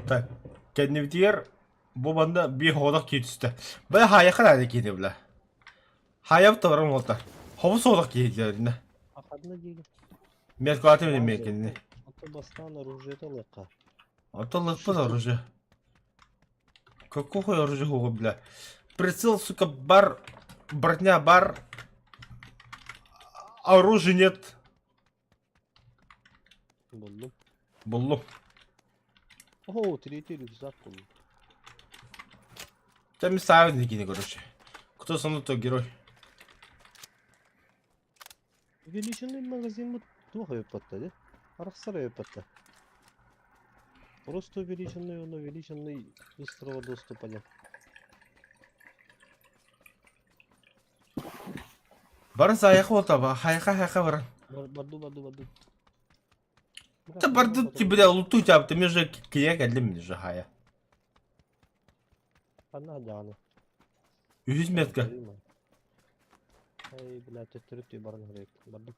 Так, кәдіневдер бұл банда бей одақ кей түсті. Бұл хаяқын әді кейді білі. Хаяп тұғырым отыр. Хобыс одақ кейді өріне. Ақадына дейгі. Меркулаты менен мекеніне. Аты бастан оружиеті лыққа. Это лыппыз оружие. Какое оружие хуғы бля? Прицел, сука, бар. Братня бар. Оружия нет. Бұлдым. Буллу. О, третий рюкзак бұл. Там и союзники не, короче. Кто со мной, то герой. Увеличенный магазин бұл туға өппатта, де? Арақсар өппатта. Просто увеличенный, он увеличенный быстрого доступа нет. Барын саяқы отаба, хайқа барын. Баду. Да барды ты, бля, луту тебя, ты мне же кия кәлдім мне же хая. Қана жағаны. 100 метка. Ай, бля, төттіріп барын керек. Бардым.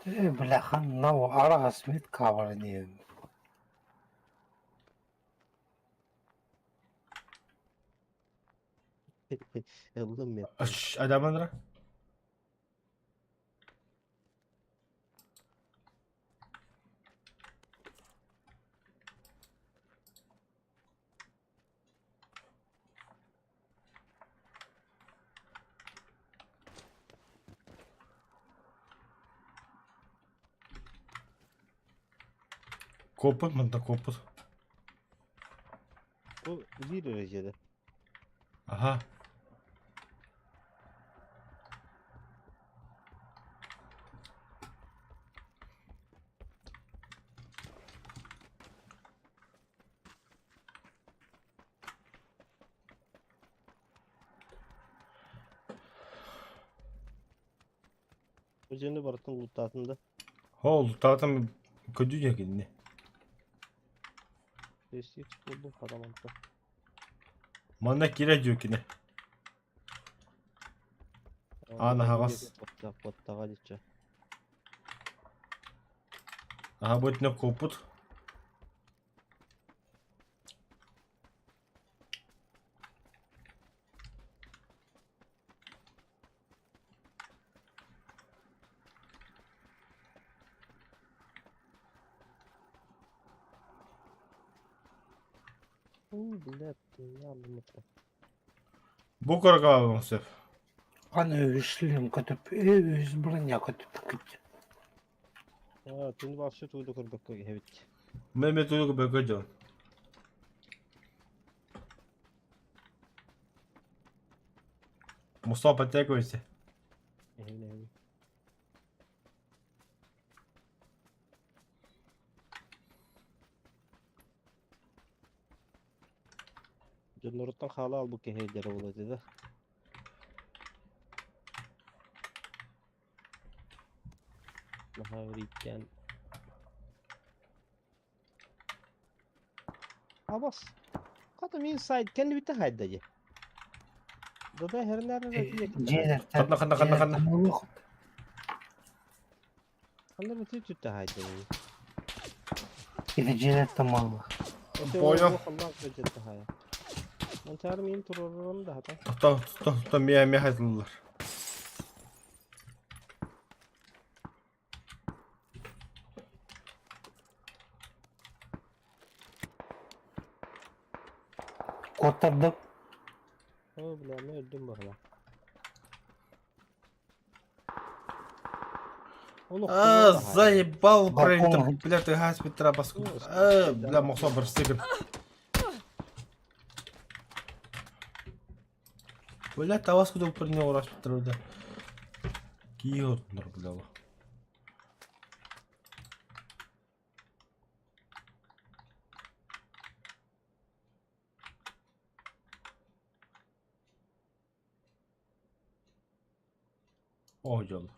Bılakan nav ara asmet kavarını. Eldim ya. Адамандра. Koput mında koput. Bu bir derecede. Aha. Özeni baratın lootlatında. Hol, tatım kötü ya kendini. Desteği buldum karamantıda. Manda kira diyor ki ne? Ana havas. Battağa gideceğim. Aha bu etine koput. Billet. Ne aldım mutlu. Bu korku alın sef. Ana öğüslüyüm kötüp. Öğüs burun ya kötüp. Ha, tüm başı tuydu kırdık. Evet. Mehmet Uygu Bökecan. Mustafa tek oysa. Evet. Cumhuriyet'ten hala al bu keheyleri oladı da. Daha öğretken. Abbas. Kadın inside kendi bitti haydacı. Dada her nerede rakı Ciğerten. Kanna. Anlar bitti tütte haydacı. İdi ciğerten malı. Boyun. Allah kırıcı haya. Ben çağırmayayım turlarım da hata. Tuta miye hayatlılar. Kurtardım. O bile öldüm bakla. Onu Заебал, Балкон. бля, ты газ Петра паскуда. Бля, мог собрать. Бля, тавас куда принял раз Петра, да. Киот, бля. О, дело.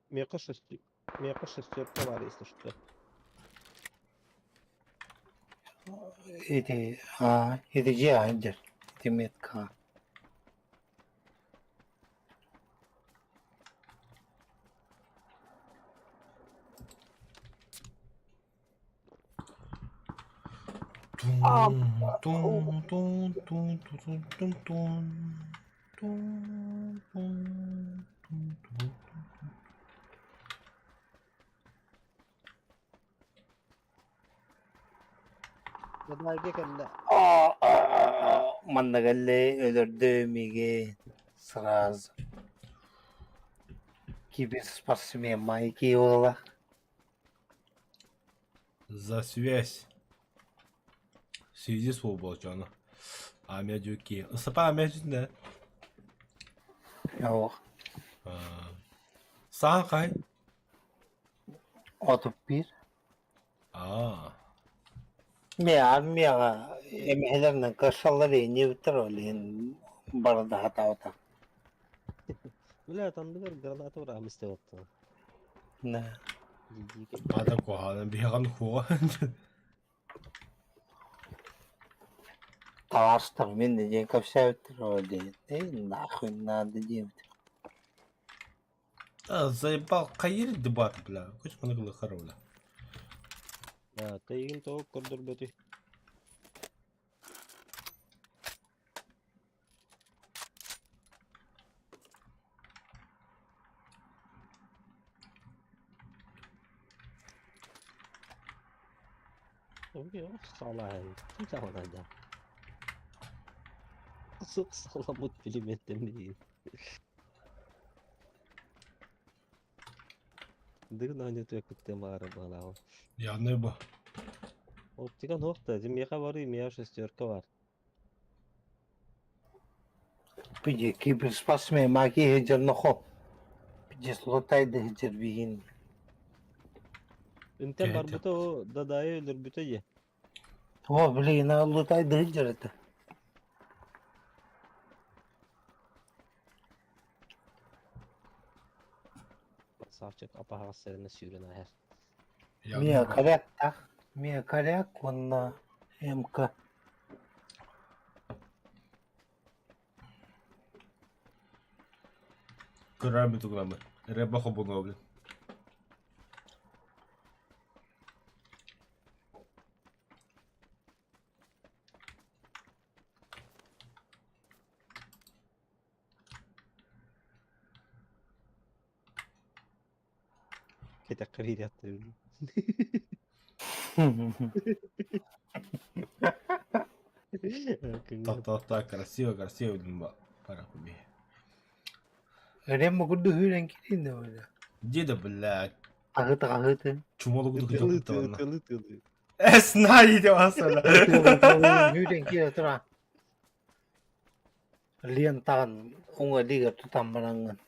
Мека шестерка var işte şu. İdi ciğerdir. İdi metka. Yadayge kelle. Mandagalle ölürdüğümüge sıraz. Gibi спортсмен майки ола. За связь. Связи с Волболчана. Амядюки. Сапа амядюки, да? Yok. Sağ kay. 31. Aa. Mea emhelerden kaşalları ne bitirolin barda hata ota. Bile tanıdılar granatı var amiste yaptı. Ne? Ada kohalan bir yakan koha. Tavastır min de jen kapsa bitirolin. Nahun nadı jen. Заебал, кайыр дебат, бля. Хоть мы на харола. Ya teyin to kurdur beti. Oluyor salah. Kim sağlayacak? Sık salamut bilimetten değil. Dırna ne tükütte mağara bana. Я не ба. Optika nokta. Zimyaka var ya şesтерка var. Pide ki спортсмен майки хеджер нохо. Pide slotai de hеджер bihin. Ünten Evet. barbuta o dadayı öldür büte ye. О, блин, а лутай de hеджер это. Sağçak apahas serine sürün her. Я Мия не ба. коряк так. Мия коряк он на МК. Грамы ту грамы. Реба хобуна, бля. Kete kırıyı yaptı. Так, красиво, пара куби. Рема гуду хюрен кирин да böyle. Деда, блядь, Ahıtı. чумалы гуду Тылы, кутапты тылы, ванна. тылы, тылы. Эсна иде басала. Hüren kira tura. Lian tahan unga diga tutam barangan.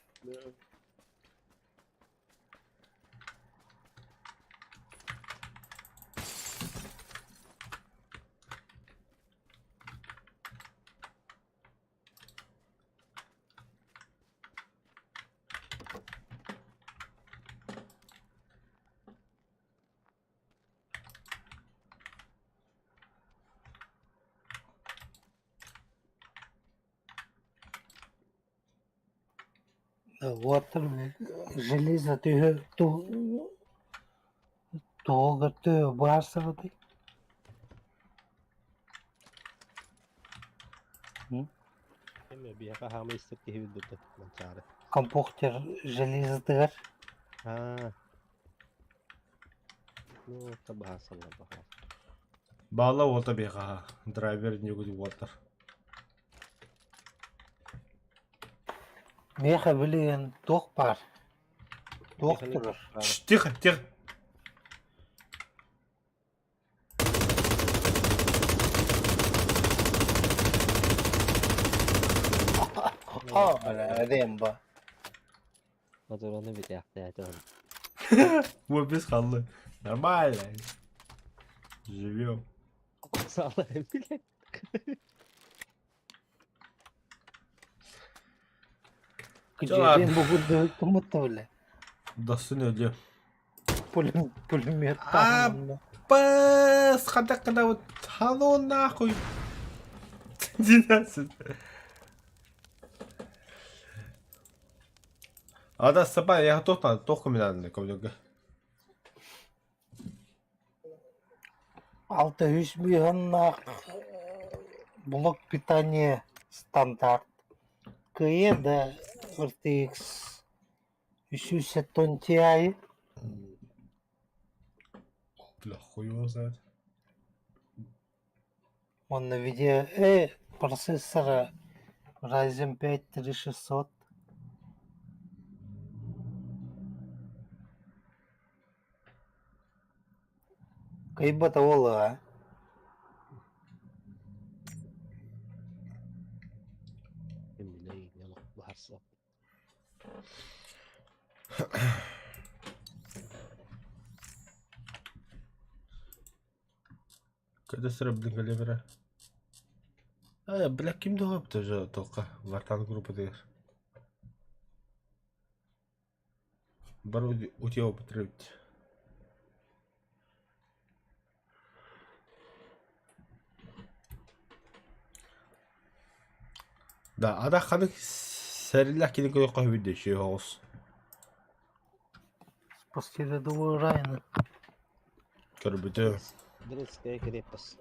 Water железо туга тö басарады. Emme bir yaka hama istek gibi durdu. Ben çare. Компьютер железо тыгар. Ha. Ну, это bahasa lah bahasa. Бала ота беха. Драйвер не гуду water. Меха билеген ток бар. Ток турар. Тихо. Ремба. Motor onu bir yakta ya canım. Мы без халлы. Нормально. Живем. Sağlayayım bile. Кыжырен бугуду тумутта биле. Досын өле. Пулемет. Пас, когда вот, алло нахуй. Динасы. Ада саба, я готов только меня на ковдюга. 600 миллионнак блок питания стандарт. КЕ да RTX 360 тонн Ti. Бля, хуй его знает. Он на видео процессора Ryzen 5 3600. Кайбата ола. Ben bile yine bahasa. Когда сработали калибра? Бля, ким долго тоже только вартан группа дыр. Бару у тебя употребить. Да, ада ханık серилах кини көй кой виде şey hoğuz. Спасти рядовую Райна. Körбütüm, Брестская крепость.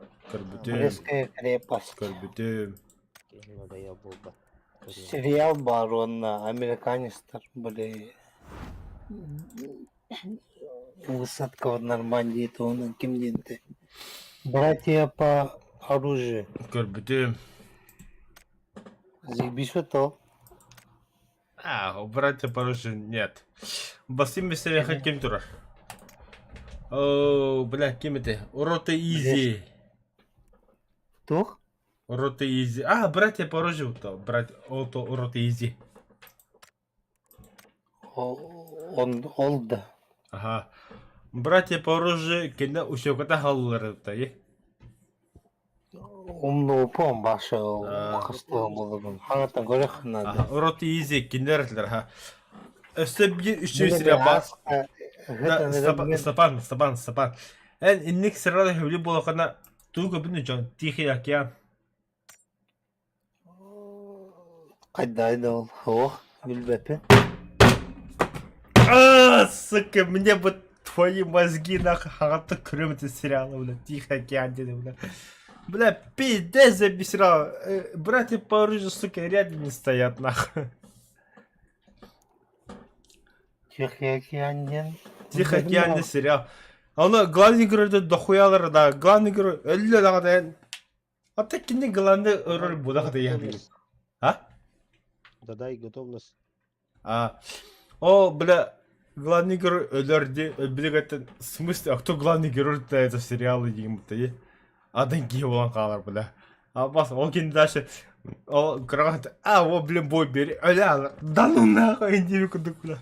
Брестская крепость. Körбütüm. Kendime de ya bulba. Сериал бар, он американецтер были высадка в Нормандии, то он кимденте. Братья по оружию. Körбütüm. Заебись то. У братья пороже нет. Басим бисере хаким турар. О, бля, ким это? Уроты изи. Тух? Уроты изи. Братья пороже то. Ото уроты изи. Он олда. Ага. Братья пороже кенде ушоката халлары та. Умного пом баша хастығы болдым. Хаңатан көрек надо. Уроты изи кендерлер ха. Өстөбге үшчү сире бар. Стапан. Инник сырада хөвли болақана туғы бүні жон. Тихий океан. Қайдайды ол? Ох, білбепі. Сука, мне бы твои мозги нахуй хагатты күрөмөтө сериалы, бля, Тихий океан деді, бля. Бля, пиздец забесрал. Братья по оружию, сука, рядом не стоят, нахуй. Тихий океан. Тихий океан сериал. Аны главный геройды дохуялар да, главный герой өллө дагы Ата кине главный роль будах да я. А? Дадай готовность. О, бля, главный герой өлерде, өлбілігетін, в смысле, а кто главный герой-то это сериалы деймін-то, е? Адын болан қалар, бля. А бас, ол кейін дальше, ол қырағанты, о, блин, бой бери, өлі алыр, да ну нахуй, индеме күндік, бля.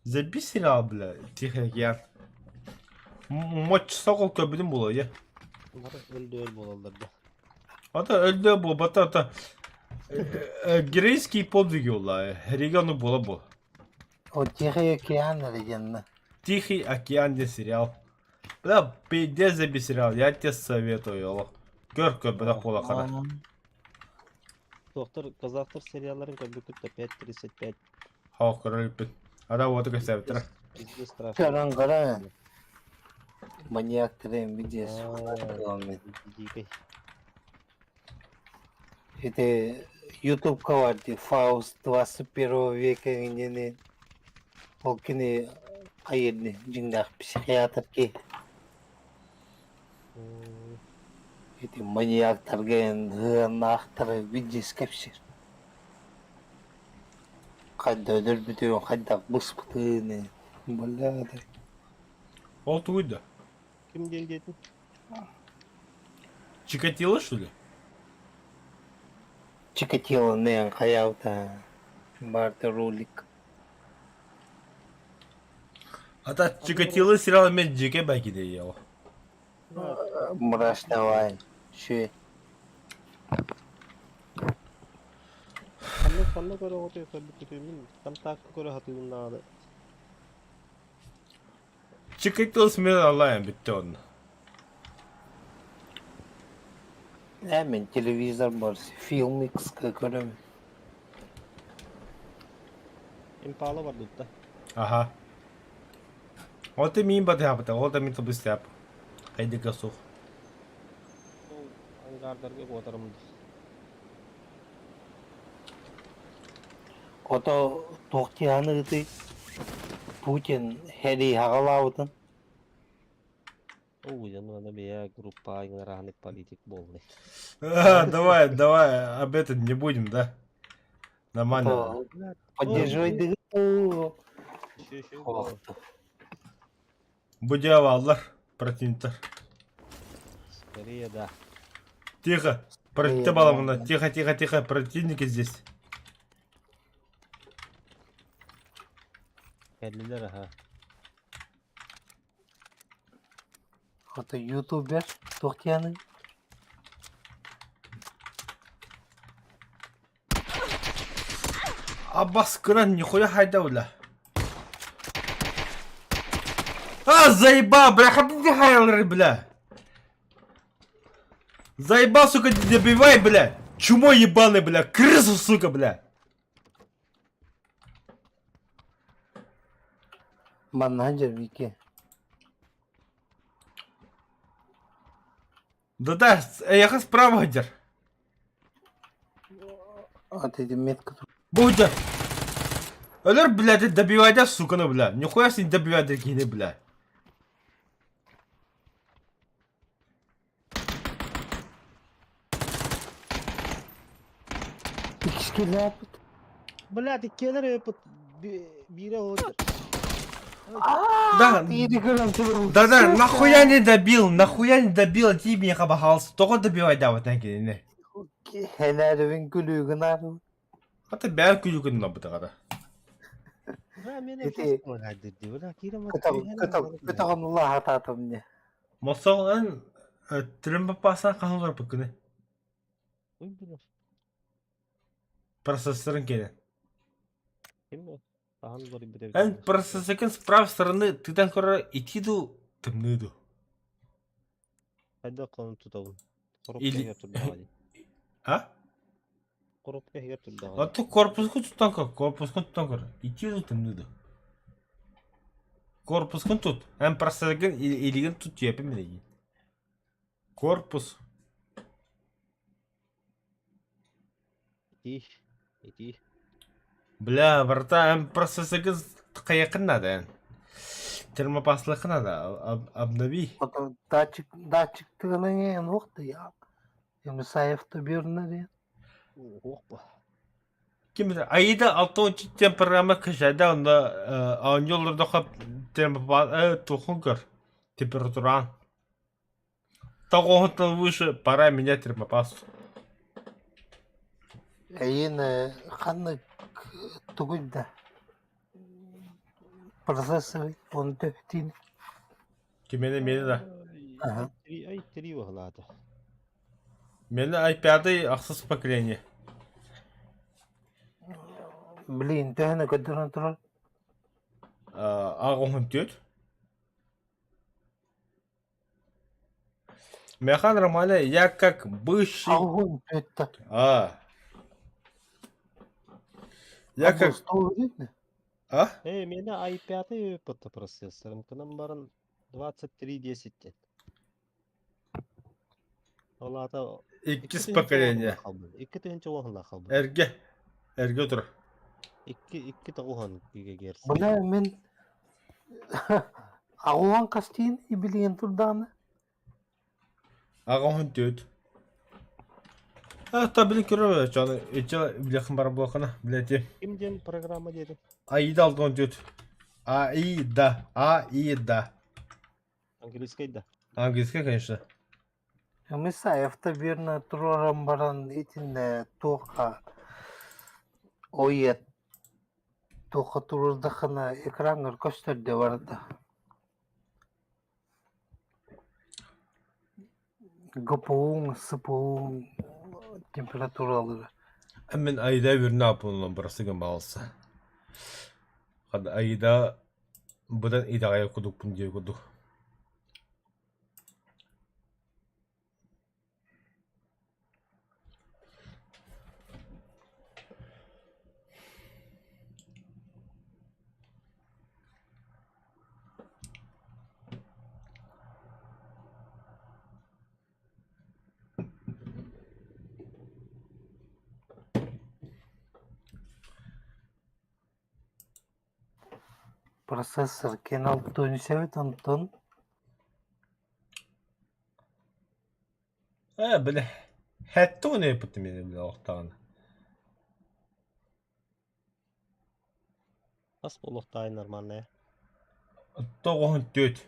Заби сериал, бля, Тихий океан. Матч соқыл көбінің болу, е? Öldü болалар да. Ата өлді бұл, бата, геройские подвиги, ола, регионы бола бұл. О, Тихий океан легенда. Тихий океан де сериал. Бля, пиздец заби сериал, я тебе советую, ола. Көр көбіні қола қара. Доктор казактар сериалларын көбүкүттө 5.35. Хау көріліппін. Ада отығы сәбіттірі. Bizde страшно. Çaran kara. Manyak tren videosu. Дикой. Это YouTube каварди Фауст 21 века индени. Ол кини айырны жиңдак психиатр ки. Эти маньяктарга енді нақтыры видеос кәпсір. Қайда өлір бітеуін, қайда бұс бұтыны. Бәләді. Ол туйда. Ким делдетин? Чикатило, что ли? Чикатило нен қаяута. Барды ролик. Ата Чикатило сериалы мен жеке бәкеде ел. Мураш давай. Şu Kanna göre otuyor köbüktüğümün. Kan takı göre hatırlığında. Чикатило мен алайын бітті оны. hemen televizor var. Film X'ka görüm. Impala var dutta. Ага. Ол ты мин баты хапыта, ол да мин тобы стяп. Хайди касух. Angardarga kotarımdı. O da tohtiyanıydı. Putin heri hağalawdın. Ой, ну bir ya группа игнорантных политик болны. Давай, об этом не будем, да? Нормально. Поддерживай. Будя аллар, противниктер. Скорее да. Тихо, противник баламына, тихо, противники здесь. Geldiler ha. O da YouTuber tohtiyanı. Аббас Кран, нихуя хайдаула. Заебал, бля, хотите хайлеры, бля. Заебал, сука, не добивай, бля. Чумо ебаный, бля, крысу, сука, бля. Манаджер Вики. Да, я справа гидер. А ты метка. Будя. Ölür, блядь, добивай, сука, ну, бля. Нихуя себе не добивай такие, бля. İkişkiler. Блядь, иккелер өпөт бире отыр. Да, Иди гөрөм төгөр. да, нахуя не добил, ти меня хабахался. Только добивай, да, вот такие, не. Helalimin gülüğün arı. А ты бәр күлі күнін абыта қада. Ha meni Eti- фестиваль хайдырды. Бля, кирем Кытағынлы ататым не. Мосоғын түрін бапасына қаның ғарып күні. Процессорын келі. Kim o? Tahan var bir Ән процессорын справа стороны тыдан көрі итиду тымныду. Hayda kanı tutalım. Или- Korupka götürdü hadi. А? Korupka götürdü А hadi. то корпуску тұттан көрі. Итиду тымныду. Корпускын тұт. Ән процессорын илеген тұт жепі мене. Корпус. İti. Бля, брата, ән процессорын қаяқын надо, ән. Термопаслықын надо, обнови. O da dатчиктігінің ең оқты ya. Емисаев'та бирна diye. Ох ба. Kim bilir? Ayda 6 программа кышайда onda an yollarda hep тухун көр. Температуран. Тогоһтан выше пора менять термопасту. Yine kanı tugul da. Процессор onu töhtin. Kimene meni de. Ага. Ай, 3 ваглады. Meni i5 ақсыз поколение. Блин, töhne kadar oturur. A14. Механ нормально, я как бывший... Ağın töhte. Я как... А? Мені i5 өпітті процессорым. Кінім барын 2310. Олата... İkiz поколение. 2 түйінші оғынла қалбы. Erge otur. 2 тоғын күйге керсі. Buna men ağıvan kastiyin ibiliyen turdanı. A14. Tabii ki öyle canım. İçe bilekim var bu akına. Bileti. Кімден программа деді? Ayda 14. Ayda. Английскайда. Английский, конечно. Емисаев'та birine turarım baran itinde toqa oyet. Toqa tururdakına ekranlar gösterdi vardı. GPU'nun, SPU'nun temperaturaları. Hemen ayda bir ne yapalım burası gemalısı. Hadi ayda buradan idare kuduk bunu diye kuduk. Процессор Ken 697 Anton. Böyle hatta onu yaptım yani bir ortağını. Бас болуқтай нормальная. 94.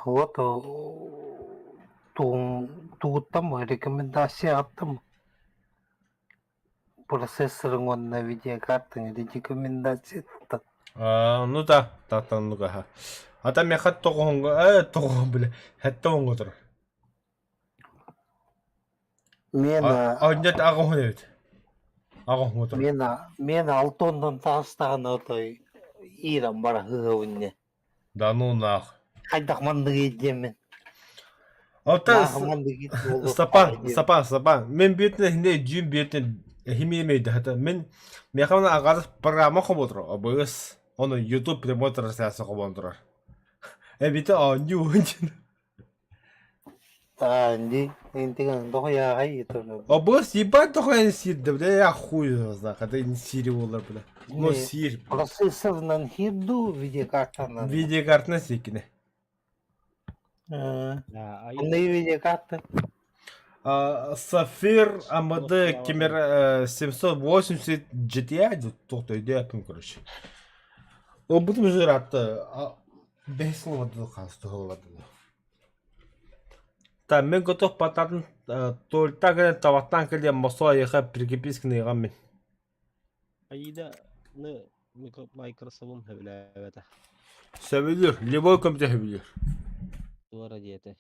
Вот тугуттам рекомендация аттым. Процессорың онна видеокартың рекомендация аттым. Ну да, ну ага. А там я хат тоғын біле. Хатта оңға тұр. Мен Нет, ағын өт. Ағын тұр. мен алтондан тастаған отой иран бар хығауынне. Да ну нах. Қайдақ мандық едемен. Алта Стапан. Мен бетіне хинде жүйін бетіне химемейді хата. Мен механа ағады программа қып отыр. Абыз. Оны YouTube прямой трансляция қып отыр. Беті не ойыншын. Ndi интеган доғая ғай етір. Абыз ебать тоқайын сирді. Бля, я хуй знаю. Қата не сири олар бля. Ну сир. Процессорнан хирду видеокартанан. Видеокартына секіне. Қандай видеокарта? Сафир AMD Кемер 780 GTI тоқтайды yapayım короче. O бұтым жыр атты 5 сылғады қалысты ғылады. Та мен готов пататын толтагын таваттан келе мосо еға прикипискіні еған мен. Айда Microsoft'un hevlevete. Sevilir. Любой компьютер sevilir. Duvara diyete.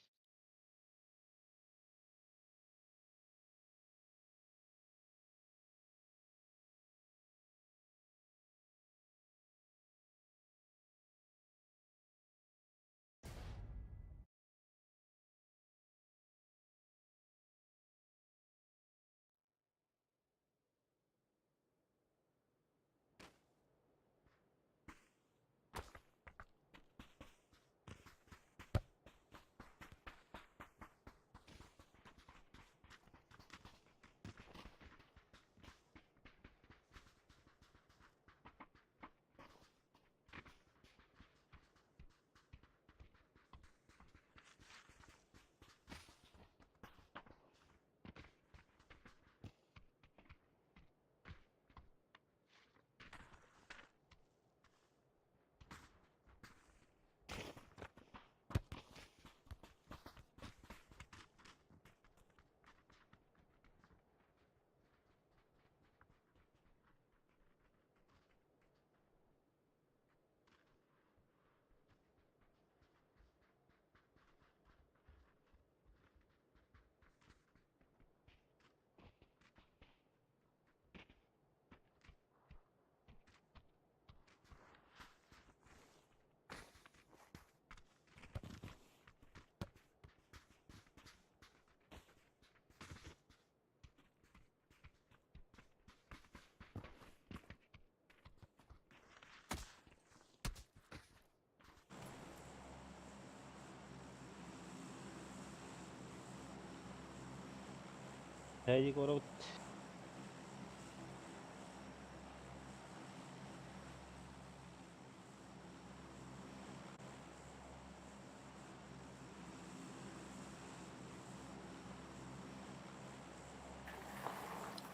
Haydi koravut.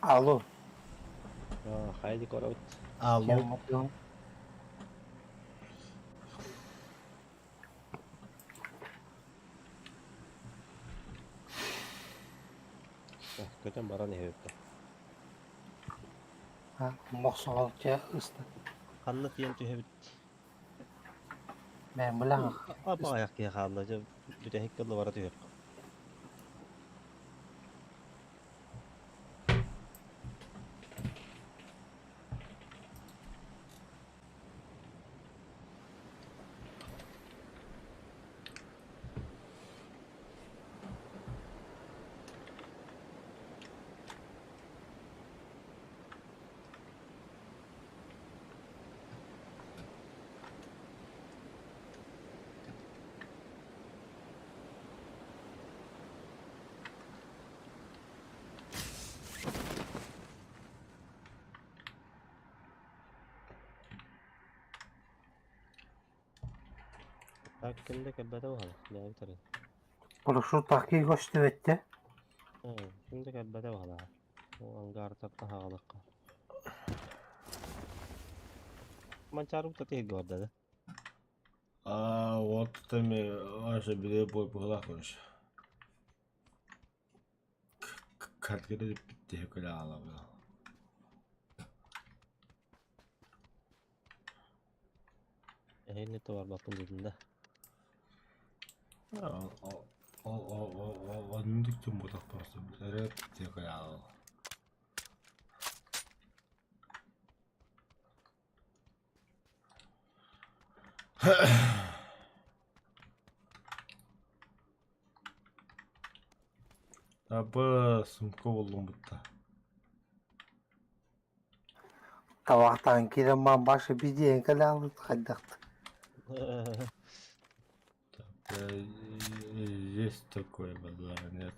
Alo. Haydi koravut. Alo. Gelmedi. Köten baran eheyipti. Ha, moksonca ıstı. Kanlı tiyen tühebit. Ben bilen Apa ayak ya kallaca. Bir de hekkalı vara tühep. Hakkında kebbede var. Ne biter? bunu şu takıyı göçtü etti. Şimdi kebbede var. O angar takta havalıkka. Mancarım tatih gördü de. Вот это мне аж бile boy bola konuş. Kalkede de bitti hekale ağlamıyor. Ne var bakın dediğinde. Anladık tüm bodak parası. Evet bitti hekale ağlamıyor. Abi sumka buldum burada. Tabaktan kireman başı bir diye kalan tıkacaktı. Есть такое, базара нет.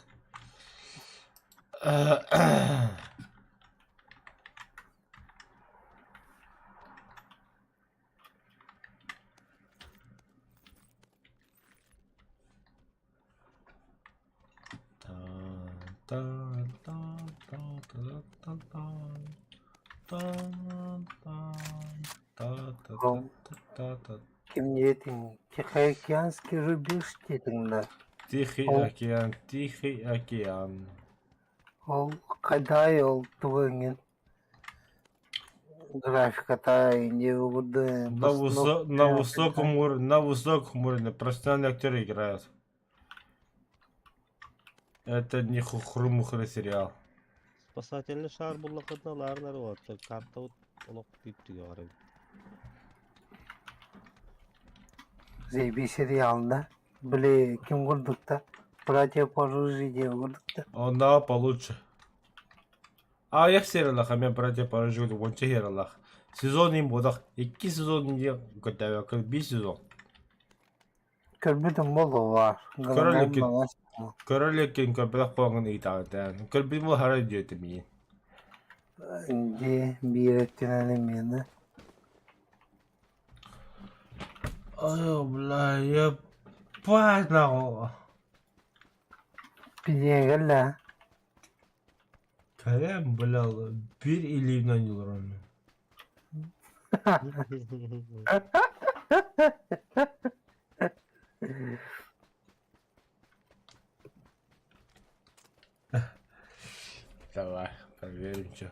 Kim yedin? Tихоокеанский рубеж dedin de. Тихий океан. Ol kaday oldu bugün. Графиката не буду. На высоком уровне профессиональные актеры играют. Это не хухры-мухры сериал. Спасательный шар bullakadına larnar var. Karta olak bitti yarı. Zeybi сериалда. Бля, kim vurduk da? Братья по оружию diye vurduk da. Он да, получше. А я в сериалах, а меня братья по оружию в сериалах. Сезон им бодах. 2 сезон инде готовя, 1 сезон. Körbedim bolu var. Körüllekin köpelek koğun iyi tağıdan. Körbedim bu hara diyordu mi? Önce bir etkilenim yani. Ay bla ya pana. Bir diye gel la. Kalem bla bir ilimden yılır onu. Давай, проверим, что.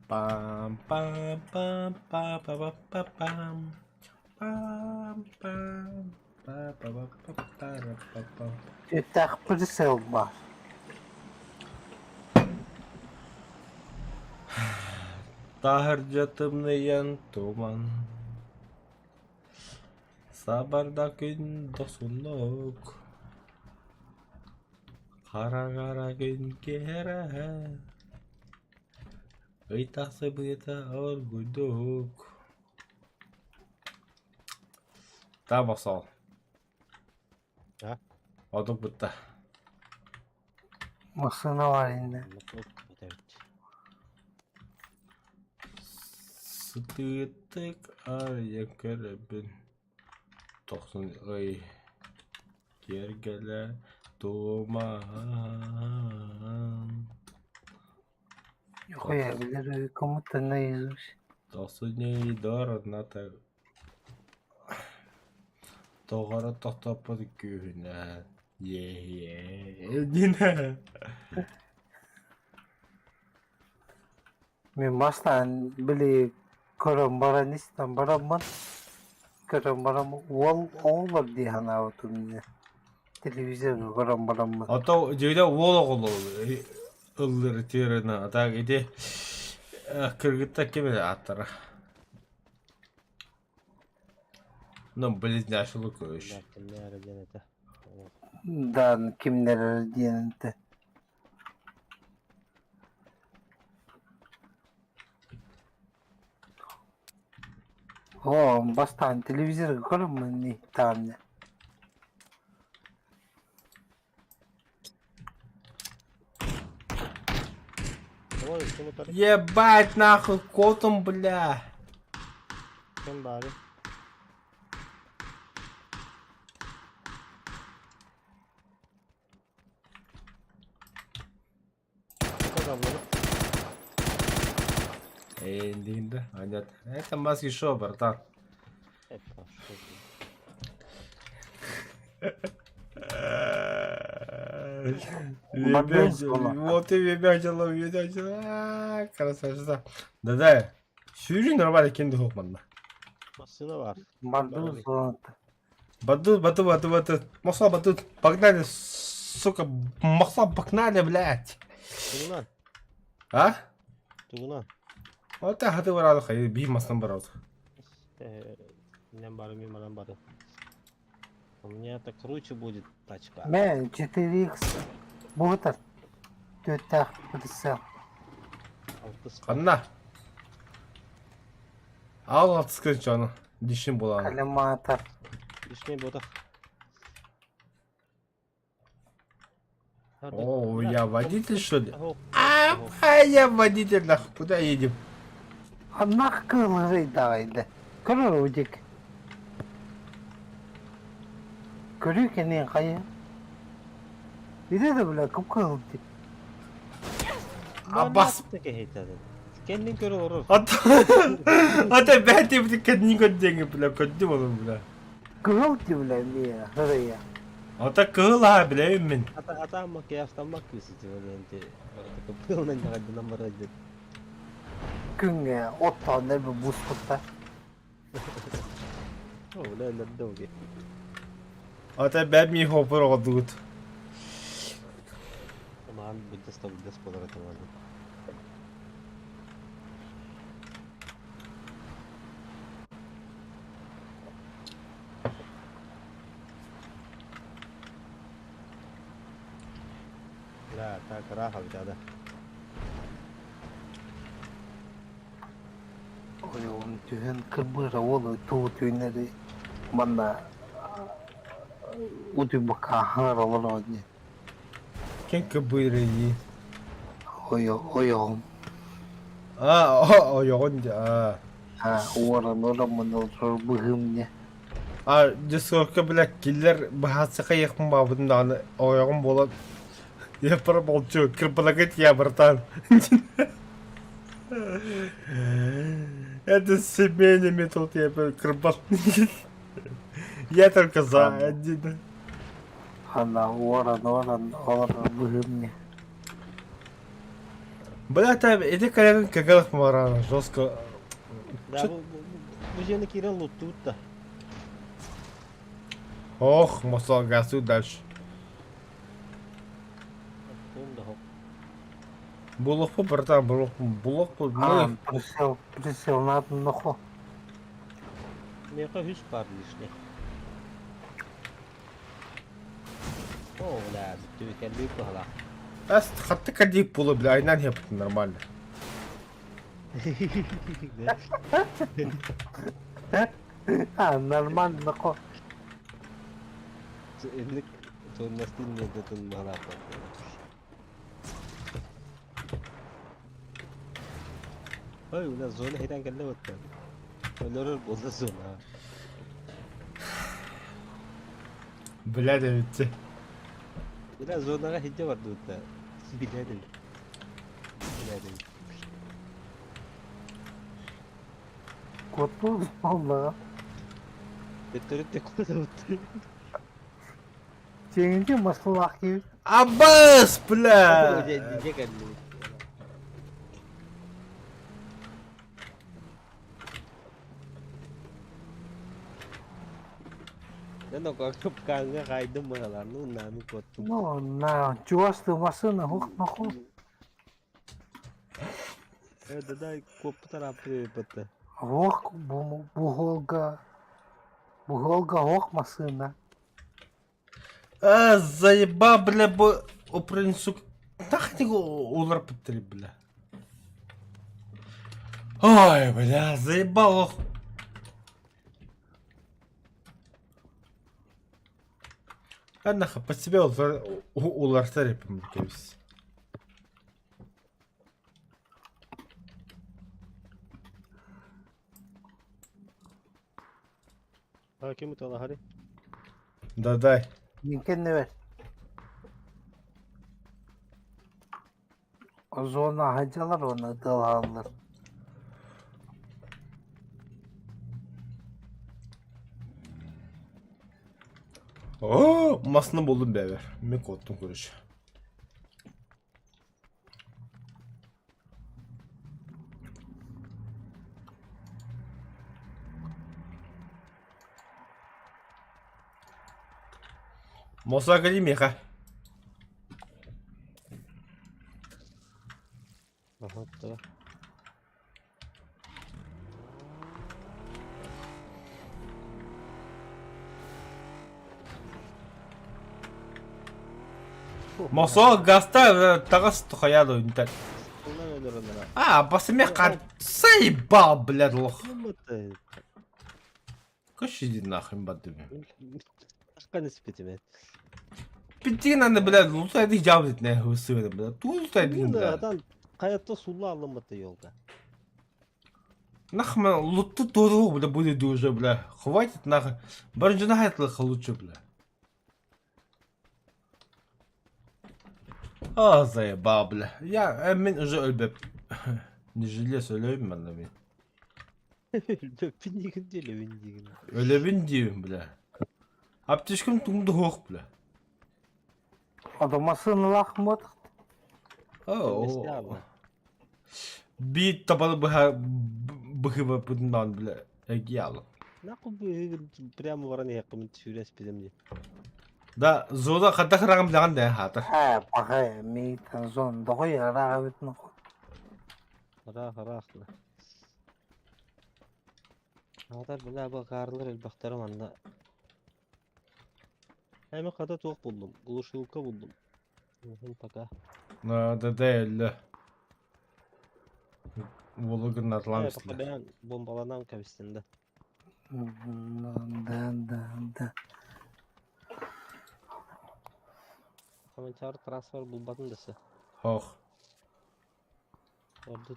Пам пам пам пам пам пам пам пам пам пам пам пам. Tak bir var. Tahırca tımlayan tuman. Sabarda gün dosuluk. Kara kara gün kere. Ыйтасы быйта оргудук. Та басал. Ha? Одук бутта. Masına var yine. Mutluluk evet. Стытык ария кәрәбін. 90 ай. Кергелі туман. Koyabilir. Komuta наизусть. Тосыне идор ната. Тоғара тоқтапыды күйіне. Дина. Ben baştan bile karambara nistan baraman. Karambara olur diye hana oturmuyor. Televizyon karambara mı? Ата жейде ол ыллыр теріні. Ата кейде кіргітті кеме аттары. Ну, білізіне ашылы көш. Ne arayan ete. Dan kimler diyen de. Baştan televizyon karambara ne tane. Ama üstümü tarif. Ебать нахуй котом, бля. Sen bari. Bak ablanı. Эндинді. Понятно. Это маски шоу, братан. Hep karşı. Вот и вебячила. Красавица. Да-да. Сүйрі нормально кенді хоқманна. Masına var. Bandı sonra. Батут. Масла батут. Погнали, сука. Масла погнали, блядь. Tuğunan. А? Tuğunan. Вот это хаты варады хай. Би маслан барады. Nem bari мимарам бары. У меня так круче будет тачка. Ben 4x buğutar. 4 bıdısa. Altıs. Қанна. Ал атыскын жаны. Дишін боланы. Kalema atar. Düşmeyi bodak. О, я водитель, что ли? Оп. Я водитель, нахуй. Куда едем? Allah kılırı dağıydı. Kırır ucuk. Görüyorken ne kayı? Bir de böyle kıpkırıldı. Abbas. Kendin göre vurur. Ата ben de bir kendini gönderiyor bile. Kötü oğlum bile. Kırıldı bile niye? Hırıya. Ata kığıl ha bile emin. Ata ama kıyaflanmak yüzücü öyle. Kıpkırılın da numara edin. Günge 10 tane bir buz kurtar. Öyle öyle o gibi. Ata ben mi hopper olduk. Ama bir de spoiler atamadım. لا تاك راحة بجادة. Oyun tühen kırbıra oğlu tuğ tüynleri. Bana udu baka hır olur o diye. Kim kıbırıyı? Oyun. O yoğunca. Ha, uğran oramın olur bu hımne. Discord'da bile killer bahası yakın babından o yoğun bolan. Yapar bolcu kırpıla git ya bratan. Это семейный метод я кырпал. Я только за один. Hala uğran olur bu hımne. Бля, там иди коллегам кагалах марана, жестко. Да, bu jeni kiren loot тут da. Ох, масал газу дальше. Bunu da hop. Булох по братан, булох по. Ha, присел на одну хо. Ne kadar hüs var işte. Oh la, tüyken büyük bir hala. Аз хатты кадик булы, бля, айнан хепт нормально. Нормально, ко. Элек соннастын недетин мала. Ой, уна зона хитан келе баттан. Ölürür bozda zona. Bile de bitti. Biraz zonaga hicce vardı utta. Biledim. Biledim. Коту, valla. Götürüp de koydu utta. Çekince masalak gibi. Abbas bile. Hoca diyecek anne. Ben de kalkıp kanka kaydım buralarını onlarını koydum. Ну, на чувствую машины, хух, нахуй. Evet da kopu tarafı yapıttı. Хух, Волга, хух, машина. Заеба, бля, bu Украин, сука. Нахуй его улар подтри, бля. Ой, бля, заебал. Ох. А нахуй, под себя улар тарипом, кевис. Hakim utalı hadi. Да, дай. Mümkün ne ver? O zona hacılar onu dalarlar. О, масны buldum be. Mek ottun kuruş. Mosa geleyim ya. Aha da. Mosa gasta тагас тухаял үнтэй. Bunlar öldür onlara. А, басме гад заебал, блядь, лох. Anlatı. Кыш иди нахуй бадым. Başka nispetime. Битин аны, блядь, лутайды жаб этне хөсөй, блядь. Тултайды, Bu da блядь. adam hayatta sulu alınmadı yolda. Нахуй лутты дуру, блядь, будет уже, блядь. Хватит нахуй. Барынжы хайтлых лучше, блядь. А, заебал, бля. Я, мен уже ölbep. Не жиле söyleyeyim ben de ben. Pindigin değil pindigin. Ölebin diyorum, bля. Аптечкам тумду хох, бля. O da masını lakmadı. Mesle abi. Bir tabalı bıhıva bundan, bля. Егияло. Нахуй прямо вараны yakımın tüyres bizim diye. Да, зода хата храгам лаган да хатар. He, bakay, meytan zon. Doğu ya, rağbet nako. Hara hara aklı. Adar bile bak karlar elbaktarım anda. Hemen kadar çok buldum. Buluşulka buldum. Paka. Да, да, эле. Вологын атлам Paka силе. ben bombalanan kavisinde. Da. Hemen çağrı transfer bulmadın dese. Хох. Orada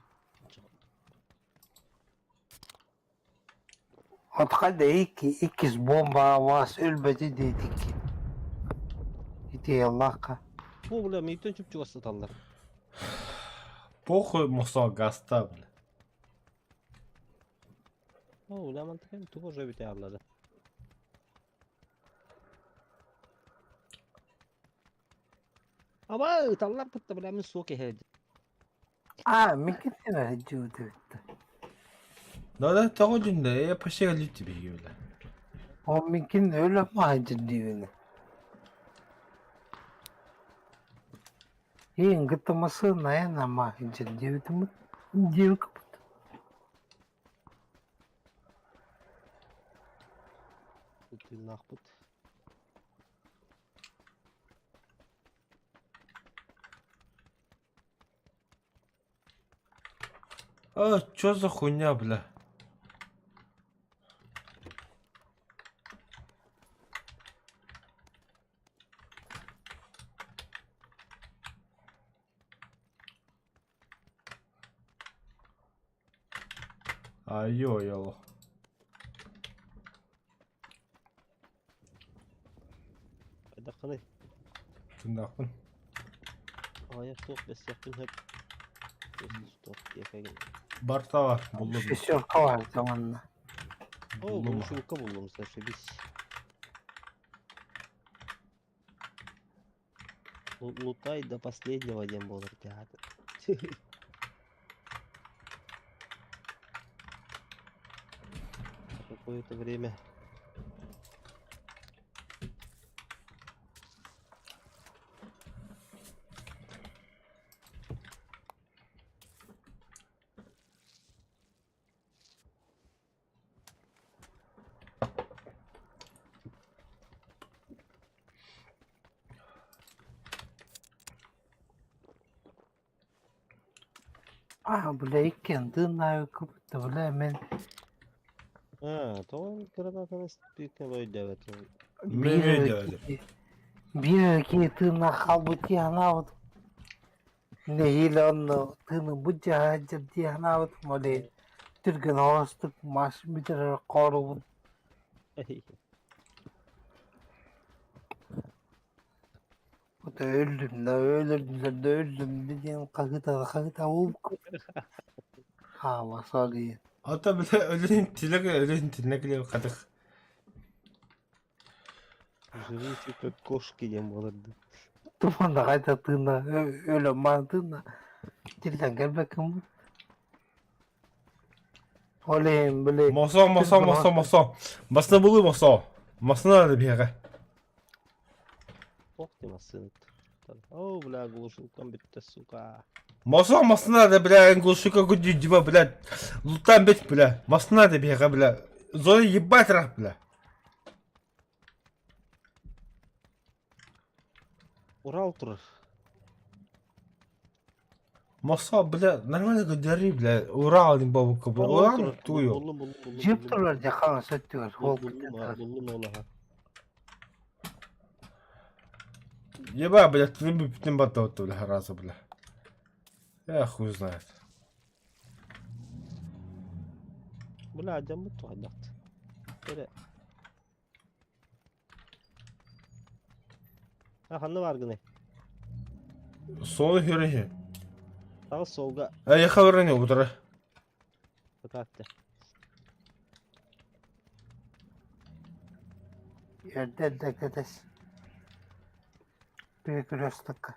Otkada ikiz bomba vas ölmedi dedik. İdi Allah ka. bu bile meyton çöpçü satarlar. Похуй мосо гаста, бля. O bile mantıken тоже bir aldı. Ama tallar pıttı bile min soğuk ehedi. Mümkün ne ver hacı bitti. Да, того динде, я почти галит тебе, бля. O mümkün öyle mi hacı diyor. Yiyin gıtlaması ne ama hacı diyor mu? Diyor ki. Bütün nakpıt. А, чё за хуйня, бля? Ай-ой-ой. Hadi kalay. Тындақпын. Аяқ тоқ бәсияқтың hep. Тоқ дiyekegen. Бар тава, buldum. Şişörka var zamanla. Oo, Buldum. bunu şulka buldum sen biz. Лутай до последнего день был театр. Какое-то время. Bile ilk kendin kapıda bile hemen Ha, tamam granatını büyük ne böyle evet. Mehmet öyle. bir iki tırnak halbuki hanavat. Neyle onu tırnak bu cahacı diye hanavat mole. Türk'ün havastık maaş bir koru. Bu da öldüm de öldüm dediğin kakıta uvuk. Ha masali. Ata bile ölün tilek kadık. Живые типа кошки не молоды. Tufanda kayta tırnak öyle mantığında. Dilden gelmek mi? Oleyim böyle. Moso. Masına bulu moso. Masına nerede bir yere? Ох ты масынт. О, бля, глушилкам битті, сука. Moso masına nerede bile? Engulşuka gücü cima bile. Lütfen bit bile. Masına nerede bir yere bile? Zor yibbat rak bile. Урал тұр. Moso bile normalde gönderi bile. Uğra aldın babu kabul. Uğra mı tuğuyor? Cep dolar yakan satıyor. Buldum olaha. Еба, блядь, ты бы не ботал, бля, раза, бля. Я хуй знает. Бля, can bu tuhaylaktı. Böyle. Ha, hanı var gene. Sonu hürriye. Sağa solga Я хаврани утра. bakattı. Yerde de gides. Büyük röstlük.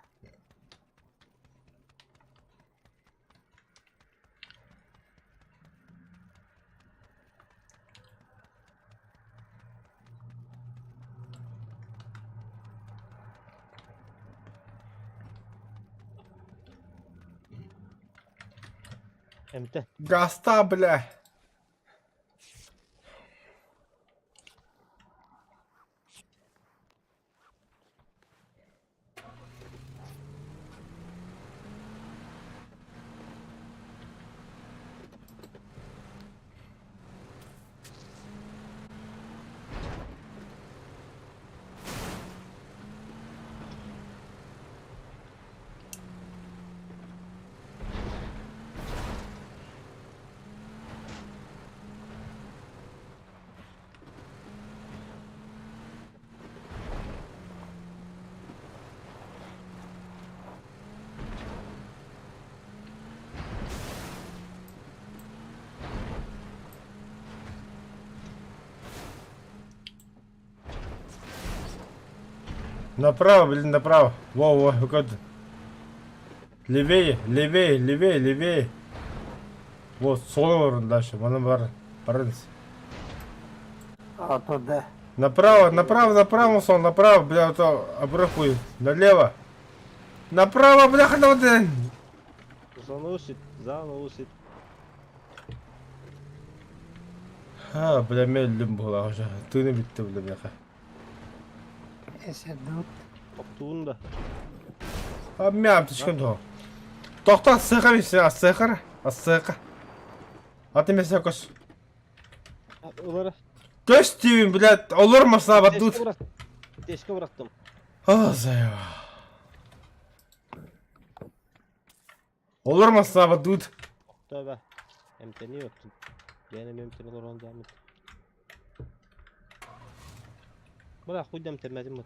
Emte. Гаста, бля. Направо, блин, направо. Во, выходит. Левее. Вот, сола дальше. Бana барыныз. Otoda. Направо, сон, направо, бля, то обрыхуй. Налево. Направо, бля, хадаватен. Заносит. Ha, bля, медлим была уже. Ты не битти, бля, бляха. Esedut. Toptuğun da. Abi mi yaptı çıkın o? Doktor sıkı bir şey, sıkı. Аты месе көз. Олар Көз тиюін, блядь, olur mu sana тешке дут? бырак. Тешке бырактым. Азайва. Olur mu sana дут? Tövbe. Emteni yoktu. Benim emteni olan devam et. Bırak koydum temizim mi?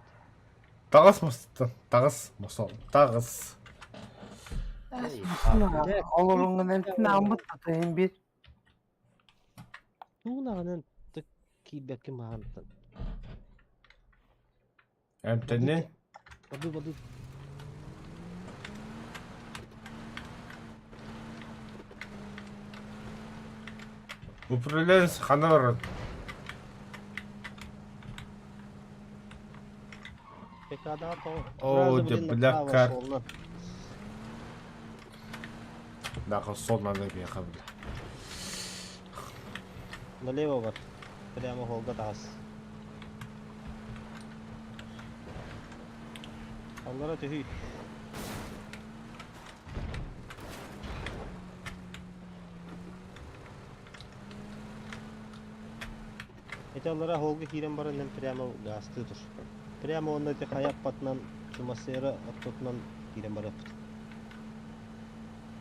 Тағыз мыстын, тағыз, мұсал, тағыз. Olurun eltine ambut tutayım bir. Tuğnağının tık kibeki mağanıtın. Әмтеннен, Badu. uprülens xanavırın. Pekala daha Oo, Razı de bilin de black prava card. soluna. Нахуй сол надо бияқа бля. Налево var. Прямо холда тағыз. Onlara tühü. Onlara holga kiren barından prямо gastыdır. Прямо onda te kayak batnan çumasera attotnan kiren bara.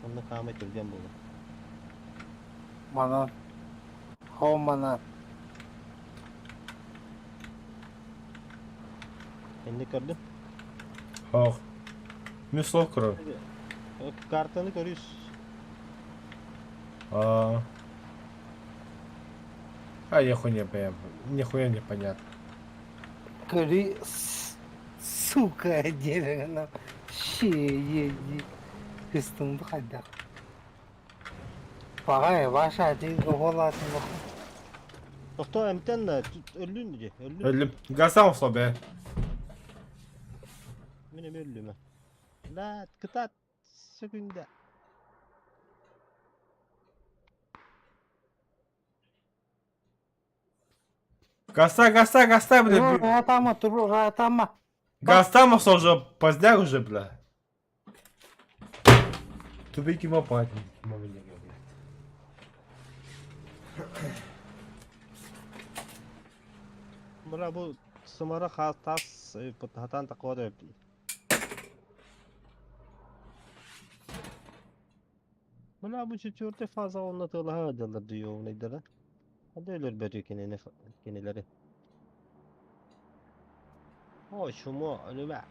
Onda kâme türgen buldu. Manan. Hov manan. Kendi gördün. Хоқ. Мен слов кірі. Kartanı görüyorsun. Нихуя не понятно. Köri suka derine şey kıstım bu kadar. Bakay başa değil oğlatın bak. Doktor emten de öldün diye. Öldün. Өлім. Газам сол бе. Benim öldüğüme. La kıtat sökünde. Гаста, бля. Ратама, ратама. Гастама сол же поздняк уже, бля. Тубики мапать. Bura bu sımara tas hatan takva da öldü. Bura bu çocukta fazla anlatılı hadiler diyor nedir ha? Hadi ölür böcek keneleri. O şu mu ölüme.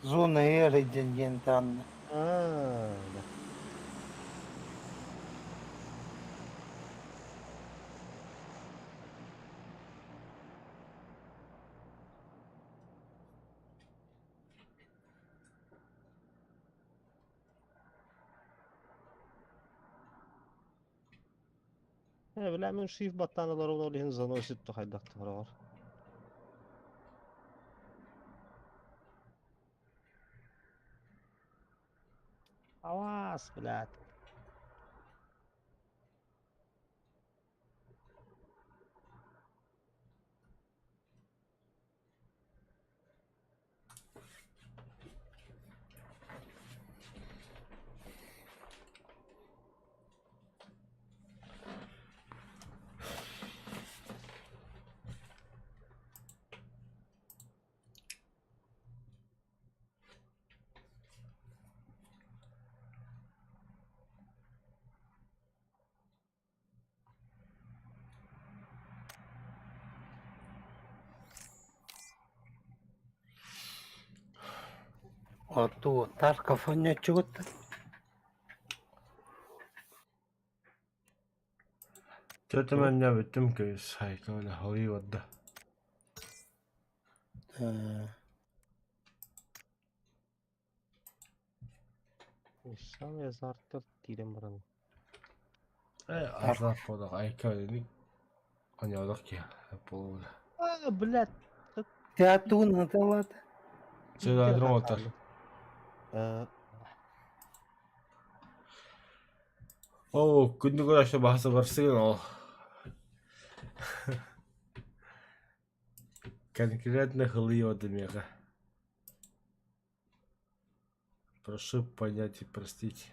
Zona yarayacağın yeniden. Aaa. بلا من شيف بطانة ضروري اللي هنزلوا ستة حد اختبار حواس بلاد O tu tar kafanı çıktı. Что-то меня в этом сайка на Холливуда. Şam yazartır diyelim buranın. Азап болоо айка нэг они олох ki. Полууда. Aa блядь. Театун аталат. Seda адрон отар. Оо, күннүгөр аша бааса барсыгын ол. Конкретно Холливуда мега. Прошу понять и простить.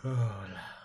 Hola.